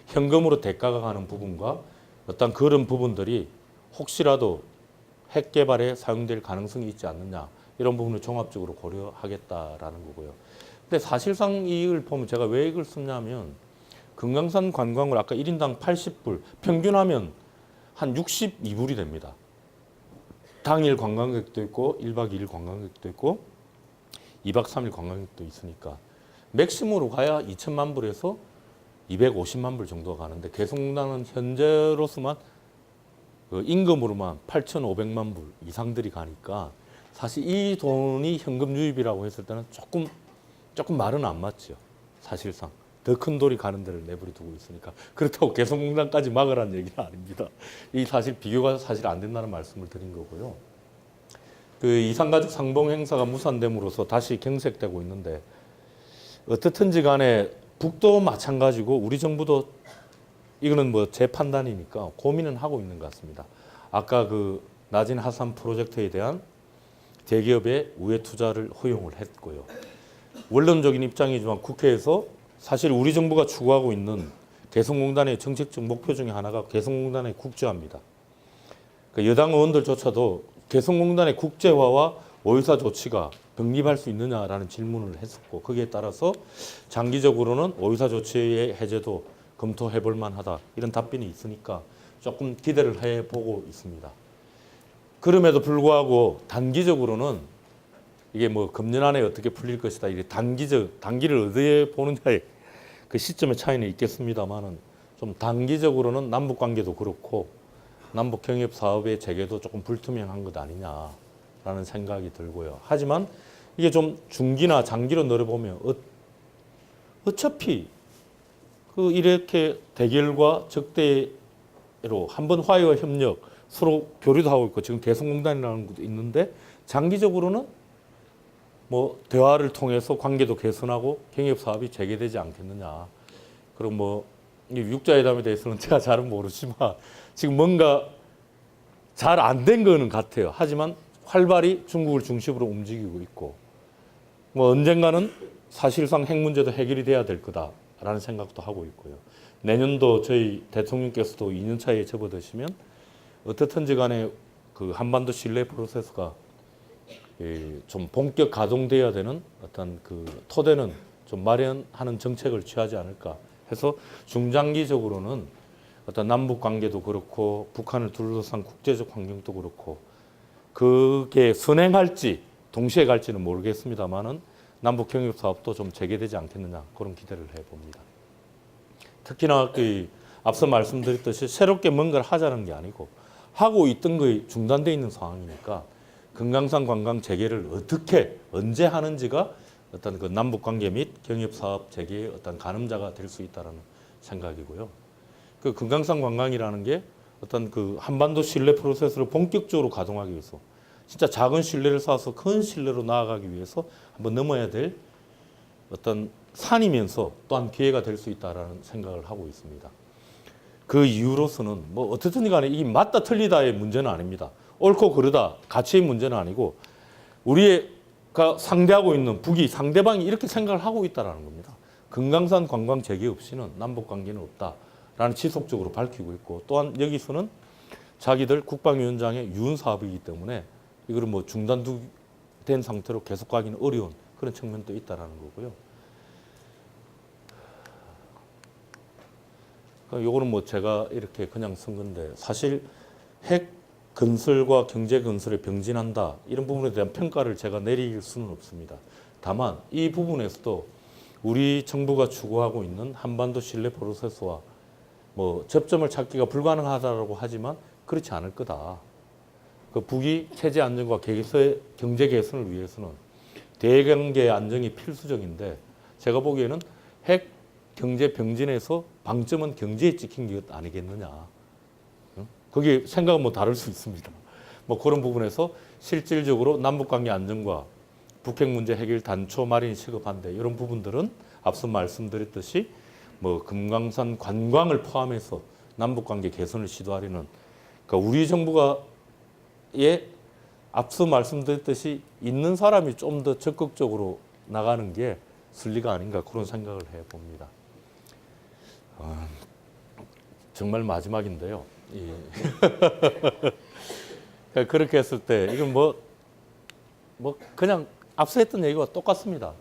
현금으로 대가가 가는 부분과 어떤 그런 부분들이 혹시라도 핵 개발에 사용될 가능성이 있지 않느냐 이런 부분을 종합적으로 고려하겠다라는 거고요. 근데 사실상 이걸 보면 제가 왜 이걸 썼냐면 금강산 관광을 아까 1인당 80불 평균하면 한 62불이 됩니다. 당일 관광객도 있고 1박 2일 관광객도 있고 2박 3일 관광객도 있으니까 맥시멈으로 가야 2천만 불에서 250만 불 정도가 가는데 개성공단은 현재로서만 그 임금으로만 8,500만 불 이상들이 가니까 사실 이 돈이 현금 유입이라고 했을 때는 조금 말은 안 맞죠. 사실상 더 큰 돈이 가는 데를 내버려 두고 있으니까 그렇다고 개성공단까지 막으라는 얘기는 아닙니다. 이 사실 비교가 사실 안 된다는 말씀을 드린 거고요. 그 이산가족 상봉 행사가 무산됨으로써 다시 경색되고 있는데 어떻든지 간에 북도 마찬가지고 우리 정부도 이거는 뭐 제 판단이니까 고민은 하고 있는 것 같습니다. 아까 그 나진 하산 프로젝트에 대한 대기업의 우회 투자를 허용을 했고요. 원론적인 입장이지만 국회에서 사실 우리 정부가 추구하고 있는 개성공단의 정책적 목표 중에 하나가 개성공단의 국제화입니다. 그러니까 여당 의원들조차도 개성공단의 국제화와 오유사 조치가 병립할 수 있느냐라는 질문을 했었고 거기에 따라서 장기적으로는 오유사 조치의 해제도 검토해 볼 만하다 이런 답변이 있으니까 조금 기대를 해보고 있습니다. 그럼에도 불구하고 단기적으로는 이게 뭐 금년 안에 어떻게 풀릴 것이다 이게 단기를 어디에 보느냐의 그 시점의 차이는 있겠습니다만은 좀 단기적으로는 남북 관계도 그렇고 남북 경협 사업의 재개도 조금 불투명한 것 아니냐라는 생각이 들고요. 하지만 이게 좀 중기나 장기로 늘어보면 어차피 그 이렇게 대결과 적대로 한번 화해와 협력 서로 교류도 하고 있고 지금 개성공단이라는 것도 있는데 장기적으로는 뭐 대화를 통해서 관계도 개선하고 경협 사업이 재개되지 않겠느냐. 그리고 뭐 육자회담에 대해서는 제가 잘은 모르지만 지금 뭔가 잘 안 된 거는 같아요. 하지만 활발히 중국을 중심으로 움직이고 있고 뭐 언젠가는 사실상 핵 문제도 해결이 돼야 될 거다라는 생각도 하고 있고요. 내년도 저희 대통령께서도 2년 차에 접어드시면 어떻든지 간에 그 한반도 신뢰 프로세스가 좀 본격 가동돼야 되는 어떤 그 토대는 좀 마련하는 정책을 취하지 않을까 해서 중장기적으로는 어떤 남북 관계도 그렇고 북한을 둘러싼 국제적 환경도 그렇고 그게 선행할지 동시에 갈지는 모르겠습니다만은 남북 경협 사업도 좀 재개되지 않겠느냐 그런 기대를 해봅니다. 특히나 그 앞서 말씀드렸듯이 새롭게 뭔가를 하자는 게 아니고 하고 있던 거에 중단돼 있는 상황이니까 금강산 관광 재개를 어떻게 언제 하는지가 어떤 그 남북 관계 및 경협 사업 재개의 어떤 가늠자가 될 수 있다라는 생각이고요. 그 금강산 관광이라는 게 어떤 그 한반도 신뢰 프로세스를 본격적으로 가동하기 위해서 진짜 작은 신뢰를 쌓아서 큰 신뢰로 나아가기 위해서 한번 넘어야 될 어떤 산이면서 또한 기회가 될 수 있다라는 생각을 하고 있습니다. 그 이유로서는 뭐 어떻든 간에 이게 맞다 틀리다의 문제는 아닙니다. 옳고 그르다 가치의 문제는 아니고 우리가 상대하고 있는 북이 상대방이 이렇게 생각을 하고 있다라는 겁니다. 금강산 관광 재개 없이는 남북 관계는 없다라는 지속적으로 밝히고 있고 또한 여기서는 자기들 국방위원장의 유은 사업이기 때문에 이거를 뭐 중단된 상태로 계속 가기는 어려운 그런 측면도 있다라는 거고요. 요거는 뭐 제가 이렇게 그냥 쓴 건데 사실 핵 건설과 경제 건설에 병진한다 이런 부분에 대한 평가를 제가 내릴 수는 없습니다. 다만 이 부분에서도 우리 정부가 추구하고 있는 한반도 신뢰 프로세스와 뭐 접점을 찾기가 불가능하다고 하지만 그렇지 않을 거다. 그 북이 체제 안정과 경제 개선을 위해서는 대경계 안정이 필수적인데 제가 보기에는 핵 경제 병진에서 방점은 경제에 찍힌 것 아니겠느냐. 거기에 생각은 뭐 다를 수 있습니다. 뭐 그런 부분에서 실질적으로 남북관계 안정과 북핵 문제 해결 단초 마련이 시급한데 이런 부분들은 앞서 말씀드렸듯이 뭐 금강산 관광을 포함해서 남북관계 개선을 시도하려는 그러니까 우리 정부가 앞서 말씀드렸듯이 있는 사람이 좀 더 적극적으로 나가는 게 순리가 아닌가 그런 생각을 해봅니다. 정말 마지막인데요. 예. 그렇게 했을 때 이건 뭐 그냥 앞서 했던 얘기와 똑같습니다.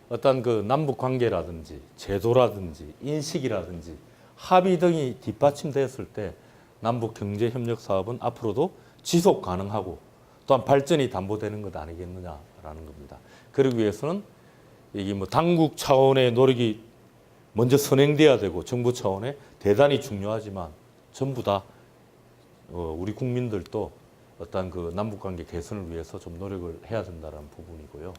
어떤 그 남북 관계라든지 제도라든지 인식이라든지 합의 등이 뒷받침됐을 때 남북 경제 협력 사업은 앞으로도 지속 가능하고 또한 발전이 담보되는 것 아니겠느냐라는 겁니다. 그러기 위해서는 이게 뭐 당국 차원의 노력이 먼저 선행돼야 되고 정부 차원에 대단히 중요하지만 전부 다 우리 국민들도 어떤 그 남북관계 개선을 위해서 좀 노력을 해야 된다는 부분이고요.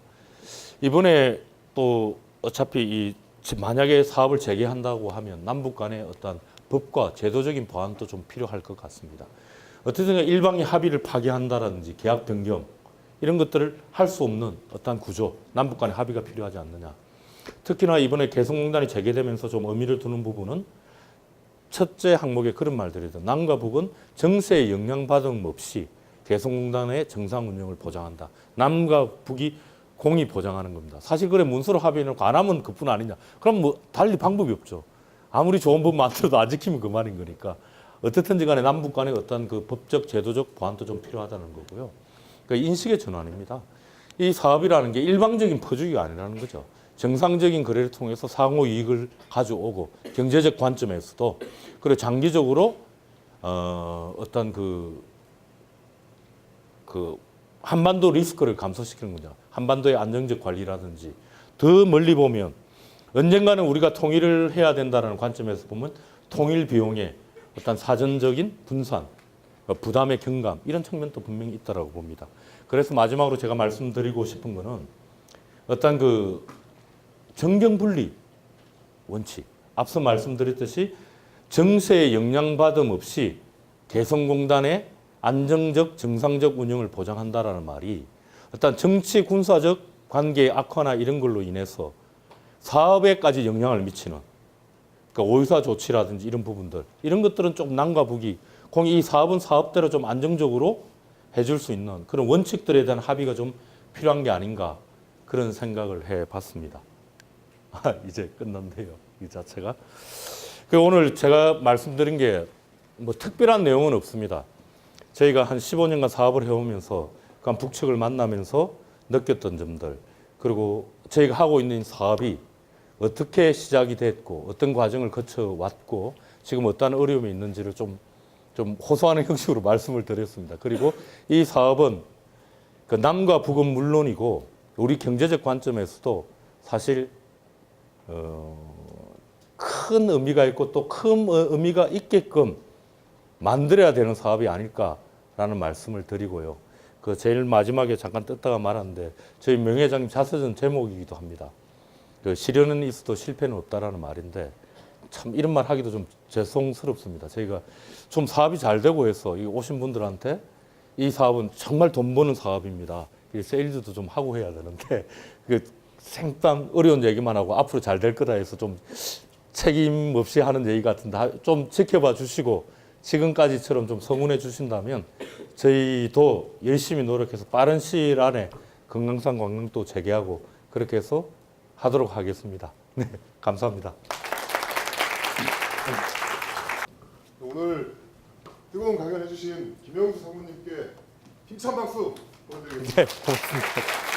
이번에 또 어차피 만약에 사업을 재개한다고 하면 남북 간의 어떤 법과 제도적인 보완도 좀 필요할 것 같습니다. 어쨌든 일방의 합의를 파기한다든지 계약 변경 이런 것들을 할 수 없는 어떤 구조, 남북 간의 합의가 필요하지 않느냐. 특히나 이번에 개성공단이 재개되면서 좀 의미를 두는 부분은 첫째 항목에 그런 말들이 있다. 남과 북은 정세에 영향받음 없이 개성공단의 정상 운영을 보장한다. 남과 북이 공이 보장하는 겁니다. 사실 그래 문서로 합의해놓고 안 하면 그뿐 아니냐. 그럼 뭐 달리 방법이 없죠. 아무리 좋은 법 만들어도 안 지키면 그만인 거니까. 어떻든지 간에 남북 간의 어떤 그 법적 제도적 보완도 좀 필요하다는 거고요. 그러니까 인식의 전환입니다. 이 사업이라는 게 일방적인 퍼주기가 아니라는 거죠. 정상적인 거래를 통해서 상호 이익을 가져오고 경제적 관점에서도 그리고 장기적으로 어떤 그 한반도 리스크를 감소시키는 거죠. 한반도의 안정적 관리라든지 더 멀리 보면 언젠가는 우리가 통일을 해야 된다는 관점에서 보면 통일 비용의 어떤 사전적인 분산, 부담의 경감 이런 측면도 분명히 있다고 봅니다. 그래서 마지막으로 제가 말씀드리고 싶은 거는 어떤 그 정경분리 원칙, 앞서 말씀드렸듯이 정세에 영향받음 없이 개성공단의 안정적 정상적 운영을 보장한다라는 말이 어떤 정치 군사적 관계의 악화나 이런 걸로 인해서 사업에까지 영향을 미치는 그러니까 오유사 조치라든지 이런 부분들 이런 것들은 좀 남과 북이 이 사업은 사업대로 좀 안정적으로 해줄 수 있는 그런 원칙들에 대한 합의가 좀 필요한 게 아닌가 그런 생각을 해봤습니다. 이제 끝났네요. 이 자체가. 오늘 제가 말씀드린 게 뭐 특별한 내용은 없습니다. 저희가 한 15년간 사업을 해오면서 북측을 만나면서 느꼈던 점들 그리고 저희가 하고 있는 사업이 어떻게 시작이 됐고 어떤 과정을 거쳐왔고 지금 어떤 어려움이 있는지를 좀 호소하는 형식으로 말씀을 드렸습니다. 그리고 이 사업은 그 남과 북은 물론이고 우리 경제적 관점에서도 사실 큰 의미가 있고 또 큰 의미가 있게끔 만들어야 되는 사업이 아닐까라는 말씀을 드리고요. 그 제일 마지막에 잠깐 뜯다가 말았는데 저희 명 회장님 자서전 제목이기도 합니다. 그 시련은 있어도 실패는 없다라는 말인데 참 이런 말 하기도 좀 죄송스럽습니다. 저희가 좀 사업이 잘 되고 해서 이 오신 분들한테 이 사업은 정말 돈 버는 사업입니다. 이 세일즈도 좀 하고 해야 되는데 그 생딴 어려운 얘기만 하고 앞으로 잘 될 거다 해서 좀 책임 없이 하는 얘기 같은데 좀 지켜봐 주시고 지금까지처럼 좀 성원해 주신다면 저희도 열심히 노력해서 빠른 시일 안에 금강산 관광도 재개하고 그렇게 해서 하도록 하겠습니다. 네, 감사합니다. 오늘 뜨거운 강연해 주신 김영수 사모님께 힘찬 박수 보내드리겠습니다. 네, 고맙습니다.